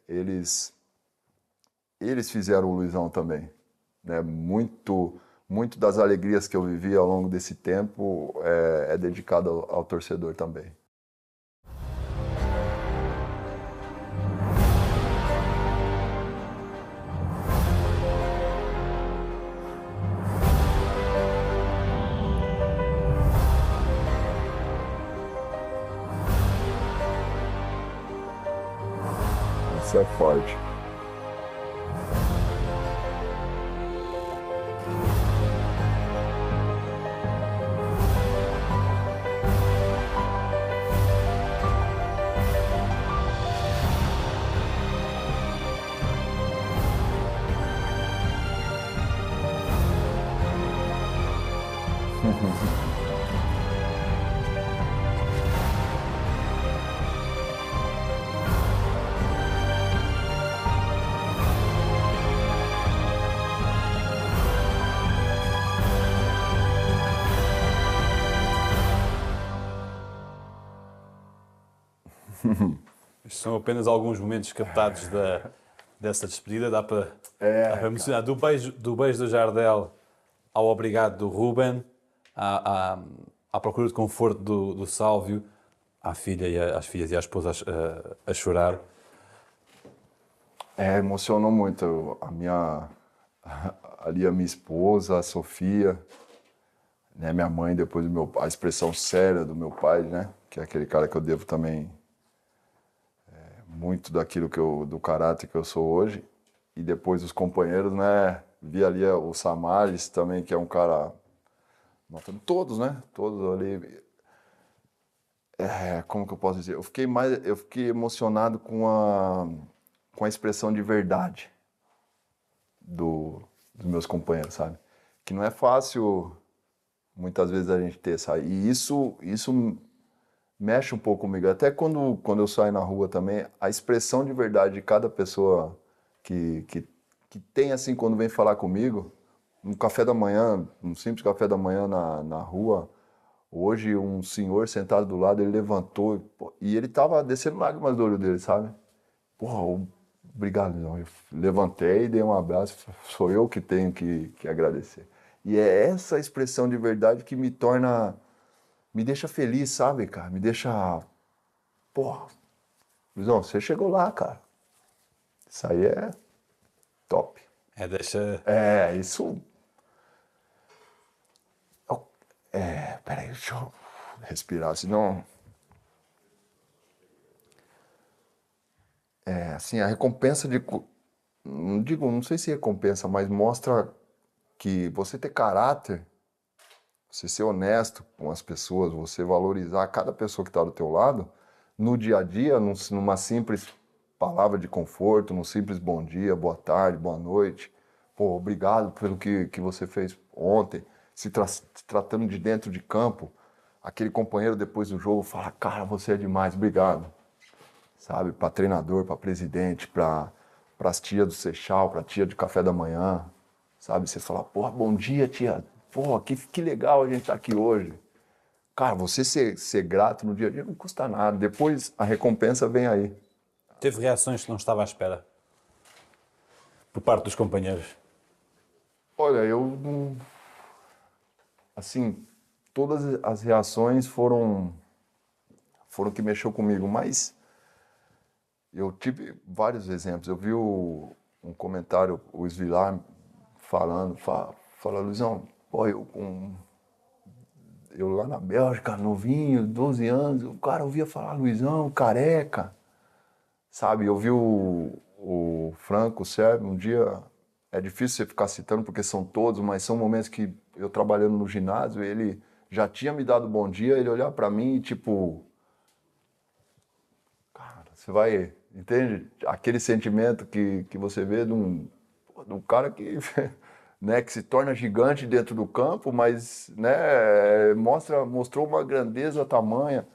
Speaker 2: Eles fizeram o Luizão também, né? Muito das alegrias que eu vivi ao longo desse tempo é dedicado ao torcedor também. Isso é forte.
Speaker 1: Estes são apenas alguns momentos captados dessa despedida. Dá para emocionar. Do beijo do Jardel ao obrigado do Ruben, à procura de conforto do Sálvio, às filhas e à esposa a chorar.
Speaker 2: Emocionou muito ali a minha esposa, a Sofia, né, minha mãe, depois a expressão séria do meu pai, né, que é aquele cara que eu devo também muito daquilo do caráter que eu sou hoje. E depois os companheiros, né, vi ali o Samaris também, que é um cara, todos, né, todos ali. Como que eu posso dizer? Eu fiquei emocionado com a expressão de verdade dos meus companheiros, sabe? Que não é fácil, muitas vezes, a gente ter, sabe? E isso mexe um pouco comigo. Até quando eu saio na rua também, a expressão de verdade de cada pessoa que tem, assim, quando vem falar comigo, um café da manhã, um simples café da manhã na rua. Hoje, um senhor sentado do lado, ele levantou e ele tava descendo lágrimas do olho dele, sabe? Porra, obrigado, João. Eu levantei, dei um abraço, sou eu que tenho que agradecer. E é essa expressão de verdade que me deixa feliz, sabe, cara? Me deixa, porra, Luizão, você chegou lá, cara. Isso aí é top.
Speaker 1: Deixa...
Speaker 2: Isso... peraí, deixa eu respirar, senão... Assim, a recompensa não sei se recompensa, mas mostra que você ter caráter, você ser honesto com as pessoas, você valorizar cada pessoa que está do teu lado, no dia a dia, numa simples palavra de conforto, num simples bom dia, boa tarde, boa noite. Pô, obrigado pelo que você fez ontem. Se tratando de dentro de campo, aquele companheiro depois do jogo fala, cara, você é demais, obrigado. Sabe, para treinador, para presidente, para as tias do Seixal, para tia de café da manhã, sabe? Você fala, porra, bom dia, tia. Porra, que legal a gente estar aqui hoje. Cara, você ser grato no dia a dia não custa nada. Depois a recompensa vem aí.
Speaker 1: Teve reações que não estava à espera por parte dos companheiros?
Speaker 2: Olha, assim, todas as reações foram que mexeu comigo, mas eu tive vários exemplos. Eu vi um comentário, o Svilar falando, Luizão, pô, eu lá na Bélgica, novinho, 12 anos, o cara ouvia falar Luizão, careca, sabe? Eu vi o Franco, o Sérgio, um dia, é difícil você ficar citando porque são todos, mas são momentos que eu trabalhando no ginásio, ele já tinha me dado bom dia, ele olhar pra mim e tipo, cara, você vai, entende? Aquele sentimento que você vê de um cara que, né, que se torna gigante dentro do campo, mas, né, mostrou uma grandeza tamanha.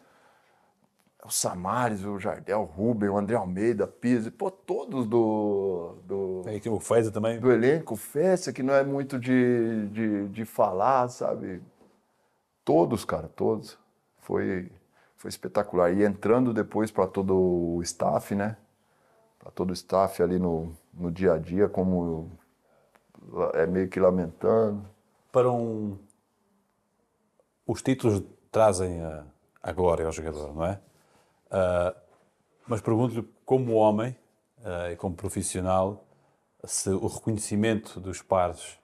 Speaker 2: O Samaris, o Jardel, o Ruben, o André Almeida, Pizzi, pô, todos
Speaker 1: O Feza também.
Speaker 2: do elenco, Fessa, que não é muito de falar, sabe? Todos, cara, todos. Foi espetacular. E entrando depois para todo o staff, né? Para todo o staff ali no dia a dia, como meio que lamentando.
Speaker 1: Os títulos trazem a glória ao jogador, não é? Mas pergunto-lhe, como homem e como profissional, se o reconhecimento dos pares,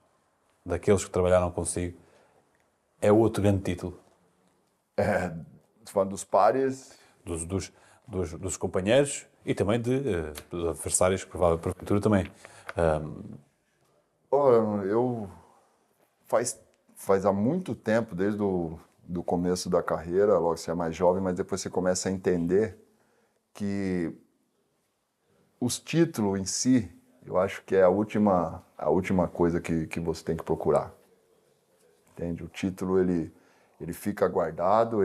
Speaker 1: daqueles que trabalharam consigo, é outro grande título.
Speaker 2: Falando dos pares.
Speaker 1: Dos companheiros e também dos adversários, que provavelmente porventura também.
Speaker 2: Eu faz há muito tempo, desde do começo da carreira, logo você é mais jovem, mas depois você começa a entender que os títulos em si, eu acho que é a última coisa que você tem que procurar. Entende? O título, ele fica guardado,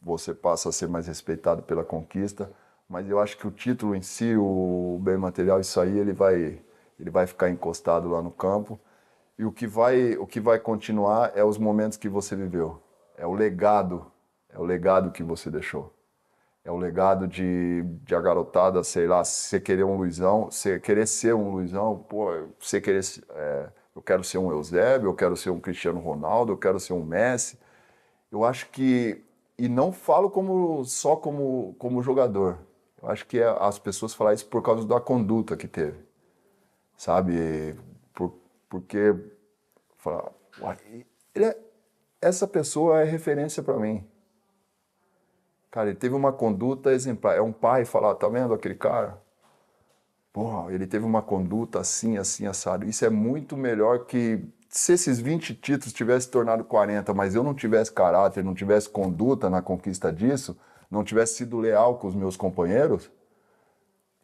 Speaker 2: você passa a ser mais respeitado pela conquista, mas eu acho que o título em si, o bem material, isso aí, ele vai ficar encostado lá no campo. E o que vai continuar é os momentos que você viveu. É o legado que você deixou. é o legado de a garotada, sei lá, você querer um Luizão, você querer ser um Luizão, pô, você querer, eu quero ser um Eusébio, eu quero ser um Cristiano Ronaldo, eu quero ser um Messi. Eu acho que, e não falo só como jogador, eu acho que as pessoas falam isso por causa da conduta que teve, sabe? Porque, fala, "Uai, essa pessoa é referência para mim. Cara, ele teve uma conduta exemplar. É um pai falar, tá vendo aquele cara? Pô, ele teve uma conduta assim, assim, assado. Isso é muito melhor que se esses 20 títulos tivessem tornado 40, mas eu não tivesse caráter, não tivesse conduta na conquista disso, não tivesse sido leal com os meus companheiros,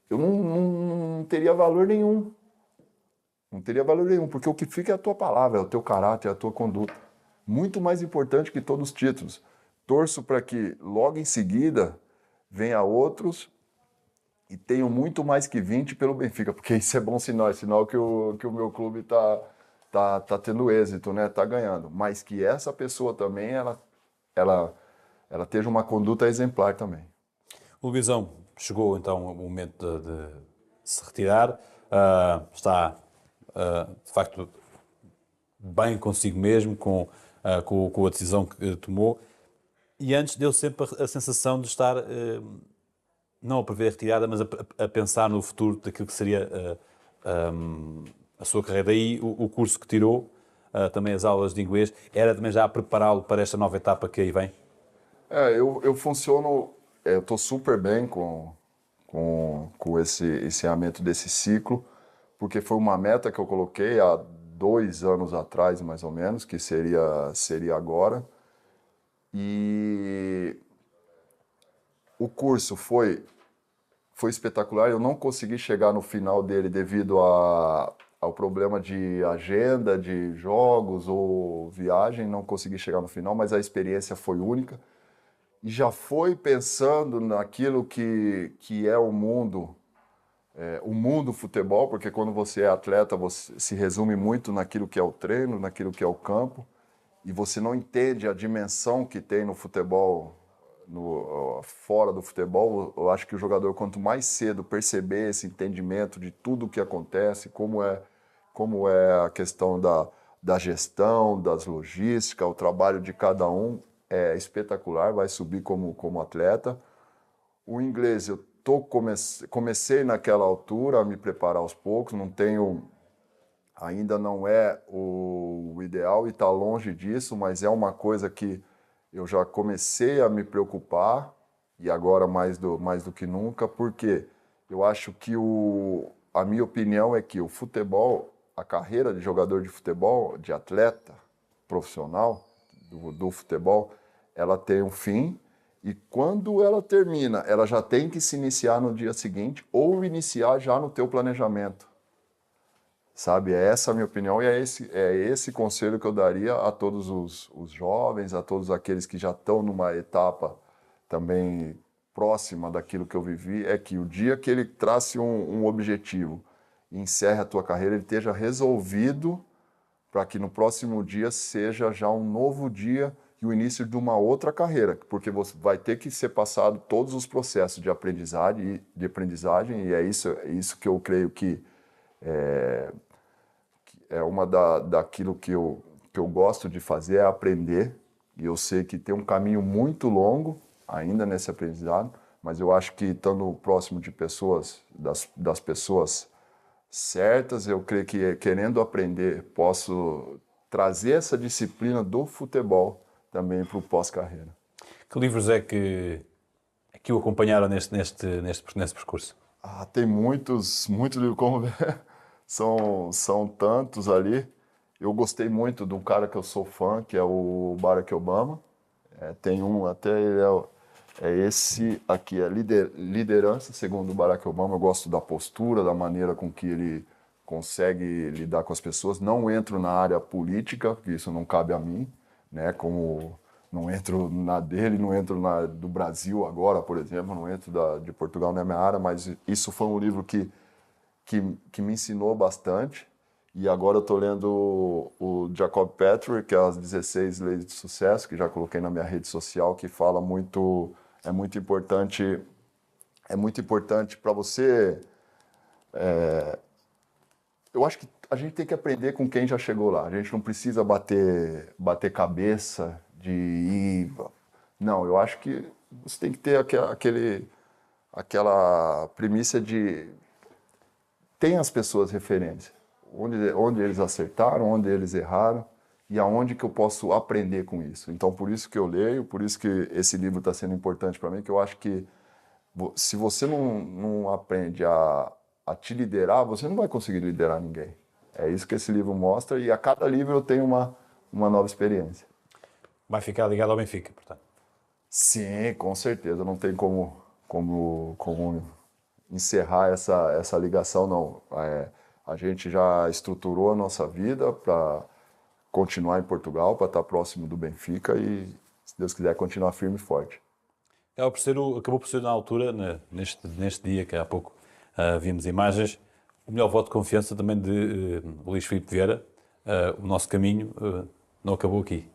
Speaker 2: eu não teria valor nenhum. Não teria valor nenhum, porque o que fica é a tua palavra, é o teu caráter, é a tua conduta. Muito mais importante que todos os títulos. Torço para que logo em seguida venha outros e tenham muito mais que 20 pelo Benfica, porque isso é bom sinal, é sinal que o meu clube tá tendo êxito, né? Tá ganhando. Mas que essa pessoa também, ela esteja uma conduta exemplar também.
Speaker 1: O Luizão chegou então o momento de se retirar. Está, de facto, bem consigo mesmo, com a decisão que tomou. E antes deu sempre a sensação de estar, não a prever a retirada, mas a pensar no futuro daquilo que seria a sua carreira. Daí o curso que tirou, também as aulas de inglês, era também já a prepará-lo para esta nova etapa que aí vem?
Speaker 2: Eu funciono, eu estou super bem com esse encerramento desse ciclo, porque foi uma meta que eu coloquei há 2 anos atrás, mais ou menos, que seria agora. E o curso foi espetacular. Eu não consegui chegar no final dele devido ao problema de agenda, de jogos ou viagem. Não consegui chegar no final, mas a experiência foi única. E já foi pensando naquilo que é o mundo futebol, porque quando você é atleta, você se resume muito naquilo que é o treino, naquilo que é o campo, e você não entende a dimensão que tem no futebol, fora do futebol. Eu acho que o jogador, quanto mais cedo perceber esse entendimento de tudo o que acontece, como é a questão da gestão, das logísticas, o trabalho de cada um, é espetacular, vai subir como atleta. O inglês, comecei naquela altura a me preparar aos poucos, ainda não é o ideal e está longe disso, mas é uma coisa que eu já comecei a me preocupar, e agora mais do que nunca, porque eu acho que a minha opinião é que o futebol, a carreira de jogador de futebol, de atleta profissional do futebol, ela tem um fim, e quando ela termina, ela já tem que se iniciar no dia seguinte ou iniciar já no teu planejamento. Sabe, é essa a minha opinião e é esse conselho que eu daria a todos os jovens, a todos aqueles que já estão numa etapa também próxima daquilo que eu vivi, é que o dia que ele trace um objetivo e encerre a tua carreira, ele esteja resolvido para que no próximo dia seja já um novo dia e o início de uma outra carreira, porque você vai ter que ser passado todos os processos de aprendizagem e é isso que eu creio que é uma daquilo que eu gosto de fazer, é aprender, e eu sei que tem um caminho muito longo ainda nesse aprendizado, mas eu acho que estando próximo de pessoas, das pessoas certas, eu creio que querendo aprender, posso trazer essa disciplina do futebol também para o pós-carreira.
Speaker 1: Que livros é que o acompanharam nesse percurso?
Speaker 2: Tem muitos livros, como são tantos ali. Eu gostei muito de um cara que eu sou fã, que é o Barack Obama. Tem um, até ele é esse aqui, é liderança, segundo o Barack Obama. Eu gosto da postura, da maneira com que ele consegue lidar com as pessoas. Não entro na área política, porque isso não cabe a mim, né? Como não entro na dele, não entro na do Brasil agora, por exemplo, não entro de Portugal na minha área, mas isso foi um livro que me ensinou bastante. E agora eu estou lendo o Jacob Petrie, que é as 16 Leis de Sucesso, que já coloquei na minha rede social, que fala muito é muito importante para você. Eu acho que a gente tem que aprender com quem já chegou lá. A gente não precisa bater cabeça de ir. Não, eu acho que você tem que ter aquela premissa de tem as pessoas referência, onde eles acertaram, onde eles erraram e aonde que eu posso aprender com isso. Então, por isso que eu leio, por isso que esse livro está sendo importante para mim, que eu acho que se você não aprende a te liderar, você não vai conseguir liderar ninguém. É isso que esse livro mostra e a cada livro eu tenho uma nova experiência.
Speaker 1: Vai ficar ligado ao Benfica, portanto.
Speaker 2: Sim, com certeza. Não tem como encerrar essa ligação, não. A gente já estruturou a nossa vida para continuar em Portugal, para estar próximo do Benfica e, se Deus quiser, continuar firme e forte.
Speaker 1: Acabou por ser na altura, neste dia que há pouco vimos imagens, o melhor voto de confiança também de Luís Filipe Vieira. O nosso caminho não acabou aqui.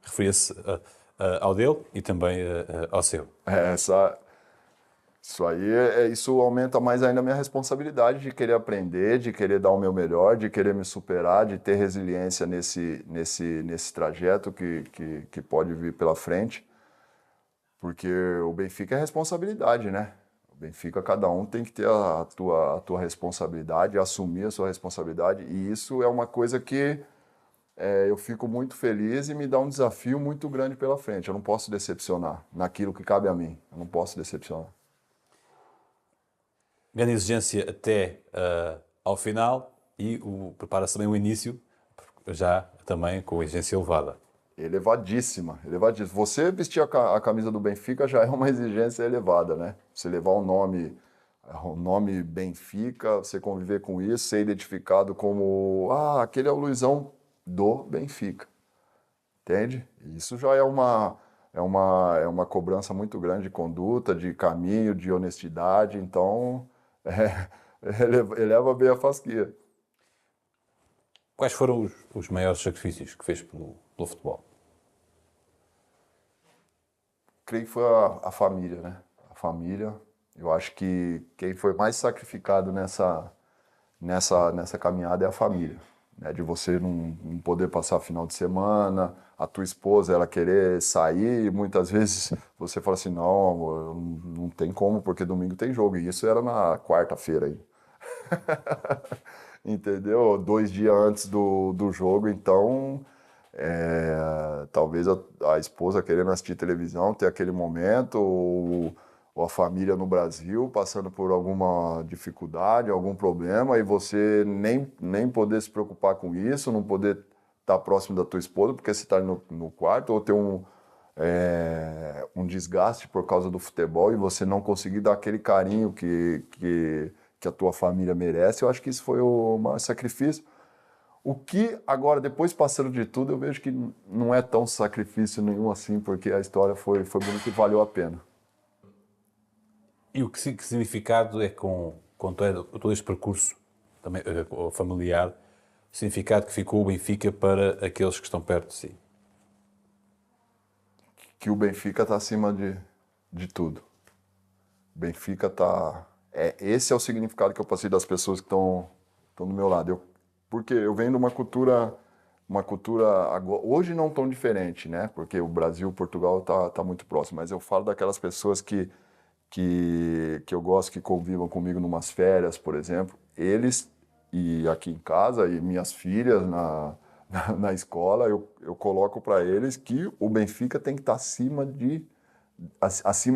Speaker 1: Referia-se ao dele e também ao seu.
Speaker 2: Isso aí, isso aumenta mais ainda a minha responsabilidade de querer aprender, de querer dar o meu melhor, de querer me superar, de ter resiliência nesse trajeto que pode vir pela frente. Porque o Benfica é responsabilidade, né? O Benfica, cada um tem que ter a tua responsabilidade, assumir a sua responsabilidade. E isso é uma coisa que eu fico muito feliz e me dá um desafio muito grande pela frente. Eu não posso decepcionar naquilo que cabe a mim. Eu não posso decepcionar.
Speaker 1: Grande exigência até ao final e prepara-se também o início, já também com exigência elevada.
Speaker 2: Elevadíssima, elevadíssima. Você vestir a camisa do Benfica já é uma exigência elevada, né? Você levar o nome Benfica, você conviver com isso, ser identificado como, aquele é o Luizão do Benfica. Entende? Isso já é uma cobrança muito grande de conduta, de caminho, de honestidade. Então, eleva bem a fasquia.
Speaker 1: Quais foram os maiores sacrifícios que fez pelo futebol?
Speaker 2: Creio que foi a família, né? A família. Eu acho que quem foi mais sacrificado nessa caminhada é a família. Né? De você não poder passar final de semana, a tua esposa ela querer sair, e muitas vezes você fala assim, não, amor, não tem como, porque domingo tem jogo. E isso era na quarta-feira aí. Entendeu? 2 dias antes do jogo, então talvez a esposa querendo assistir televisão, ter aquele momento, ou a família no Brasil passando por alguma dificuldade, algum problema, e você nem poder se preocupar com isso, não poder estar próximo da tua esposa, porque você está no quarto, ou ter um desgaste por causa do futebol, e você não conseguir dar aquele carinho que a tua família merece. Eu acho que isso foi o maior sacrifício. O que agora, depois passando de tudo, eu vejo que não é tão sacrifício nenhum assim, porque a história foi bonita e valeu a pena.
Speaker 1: E que significado é com todo este percurso também, familiar, o significado que ficou o Benfica para aqueles que estão perto de si?
Speaker 2: Que o Benfica está acima de tudo. O Benfica está... esse é o significado que eu passei das pessoas que estão do meu lado. Porque eu venho de uma cultura hoje não tão diferente, né? Porque o Brasil e Portugal tá muito próximo, mas eu falo daquelas pessoas que eu gosto que convivam comigo numas férias, por exemplo, eles, e aqui em casa, e minhas filhas na escola, eu coloco para eles que o Benfica tem que estar acima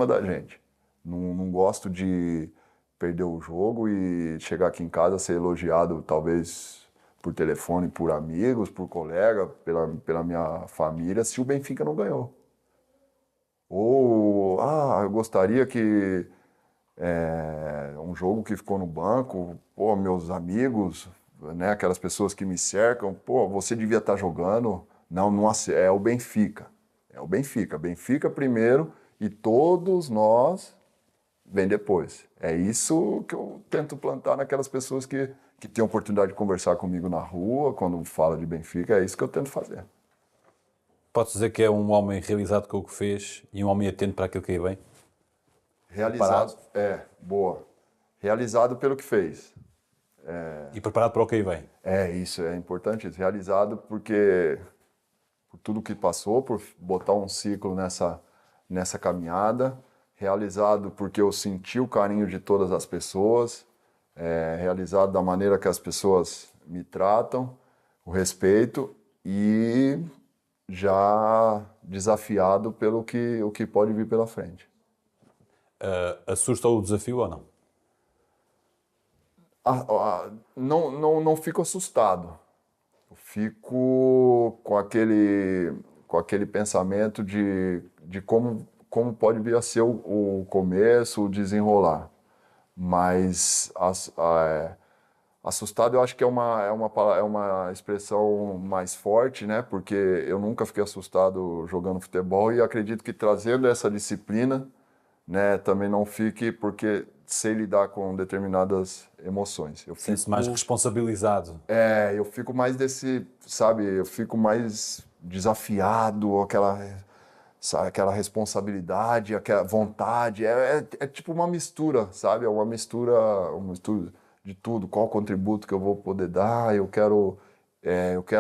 Speaker 2: da gente. Não gosto de perder o jogo e chegar aqui em casa ser elogiado, talvez por telefone, por amigos, por colega, pela minha família, se o Benfica não ganhou. Ou, eu gostaria que um jogo que ficou no banco, meus amigos, né, aquelas pessoas que me cercam, você devia estar jogando. Não, é o Benfica. É o Benfica. Benfica primeiro e todos nós vem depois. É isso que eu tento plantar naquelas pessoas que têm a oportunidade de conversar comigo na rua, quando fala de Benfica, é isso que eu tento fazer.
Speaker 1: Pode dizer que é um homem realizado com o que fez e um homem atento para aquilo que aí vem?
Speaker 2: Realizado, boa. Realizado pelo que fez.
Speaker 1: E preparado para o que aí vem.
Speaker 2: Isso, é importante isso. Realizado porque por tudo que passou, por botar um ciclo nessa caminhada. Realizado porque eu senti o carinho de todas as pessoas. Realizado da maneira que as pessoas me tratam, o respeito e já desafiado pelo o que pode vir pela frente.
Speaker 1: Assusta o desafio ou não?
Speaker 2: Não fico assustado. Eu fico com aquele pensamento de como pode vir a ser o começo, o desenrolar. Mas assustado eu acho que é uma expressão mais forte, né? Porque eu nunca fiquei assustado jogando futebol e acredito que trazendo essa disciplina, né, também não fique, porque sei lidar com determinadas emoções.
Speaker 1: Sente-se mais responsabilizado.
Speaker 2: Eu fico mais eu fico mais desafiado, aquela responsabilidade, aquela vontade. É tipo uma mistura, sabe? É uma mistura de tudo. Qual o contributo que eu vou poder dar? Eu quero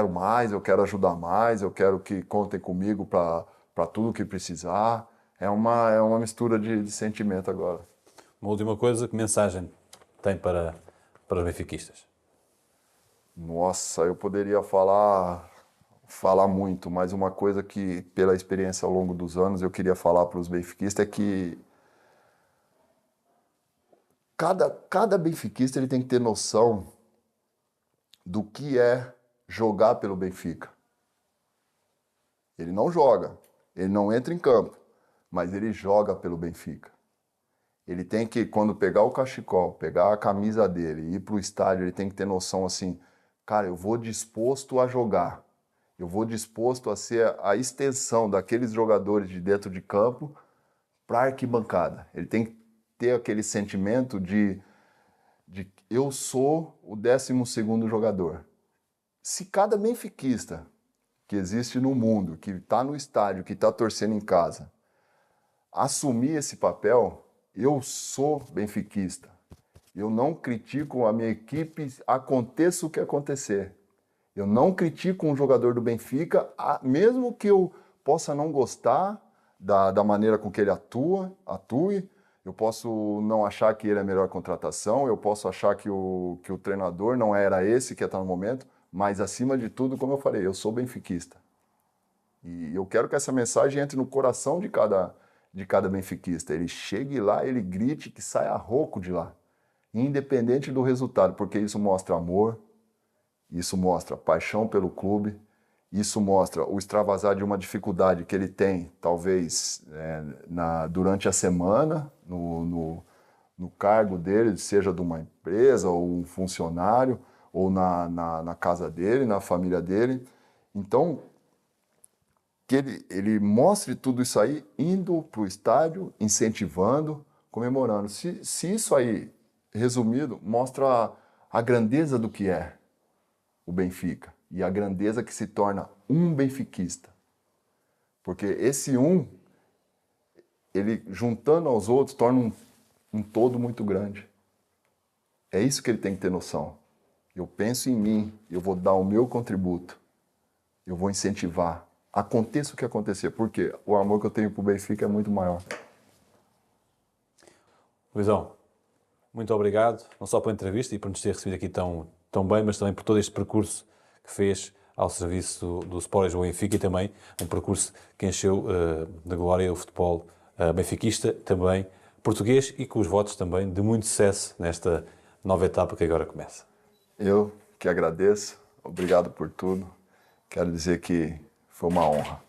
Speaker 2: mais, eu quero ajudar mais, eu quero que contem comigo para tudo que precisar. É uma mistura de sentimento agora.
Speaker 1: Uma última coisa, que mensagem tem para os benfiquistas?
Speaker 2: Nossa, eu poderia falar muito, mas uma coisa que, pela experiência ao longo dos anos, eu queria falar para os benfiquistas é que cada benfiquista ele tem que ter noção do que é jogar pelo Benfica. Ele não joga, ele não entra em campo, mas ele joga pelo Benfica. Ele tem que, quando pegar o cachecol, pegar a camisa dele e ir para o estádio, ele tem que ter noção assim, cara, eu vou disposto a jogar. Eu vou disposto a ser a extensão daqueles jogadores de dentro de campo para a arquibancada. Ele tem que ter aquele sentimento de eu sou o 12º jogador. Se cada benfiquista que existe no mundo, que está no estádio, que está torcendo em casa, assumir esse papel, eu sou benfiquista. Eu não critico a minha equipe, aconteça o que acontecer. Eu não critico um jogador do Benfica, mesmo que eu possa não gostar da maneira com que ele atue, eu posso não achar que ele é a melhor contratação, eu posso achar que o treinador não era esse que está no momento, mas acima de tudo, como eu falei, eu sou benfiquista. E eu quero que essa mensagem entre no coração de cada benfiquista. Ele chegue lá, ele grite, que saia rouco de lá, independente do resultado, porque isso mostra amor, isso mostra paixão pelo clube, isso mostra o extravasar de uma dificuldade que ele tem, talvez, durante a semana, no cargo dele, seja de uma empresa ou um funcionário, ou na casa dele, na família dele. Então, que ele mostre tudo isso aí indo para o estádio, incentivando, comemorando. Se isso aí, resumido, mostra a grandeza do que é o Benfica e a grandeza que se torna um benfiquista. Porque esse ele juntando aos outros, torna um todo muito grande. É isso que ele tem que ter noção. Eu penso em mim, eu vou dar o meu contributo, eu vou incentivar. Aconteça o que acontecer, porque o amor que eu tenho pro Benfica é muito maior.
Speaker 1: Luizão, muito obrigado, não só pela entrevista e por nos ter recebido aqui tão bem, mas também por todo este percurso que fez ao serviço do Sport Lisboa Benfica e também um percurso que encheu de glória o futebol benfiquista, também português e com os votos também de muito sucesso nesta nova etapa que agora começa.
Speaker 2: Eu que agradeço, obrigado por tudo. Quero dizer que foi uma honra.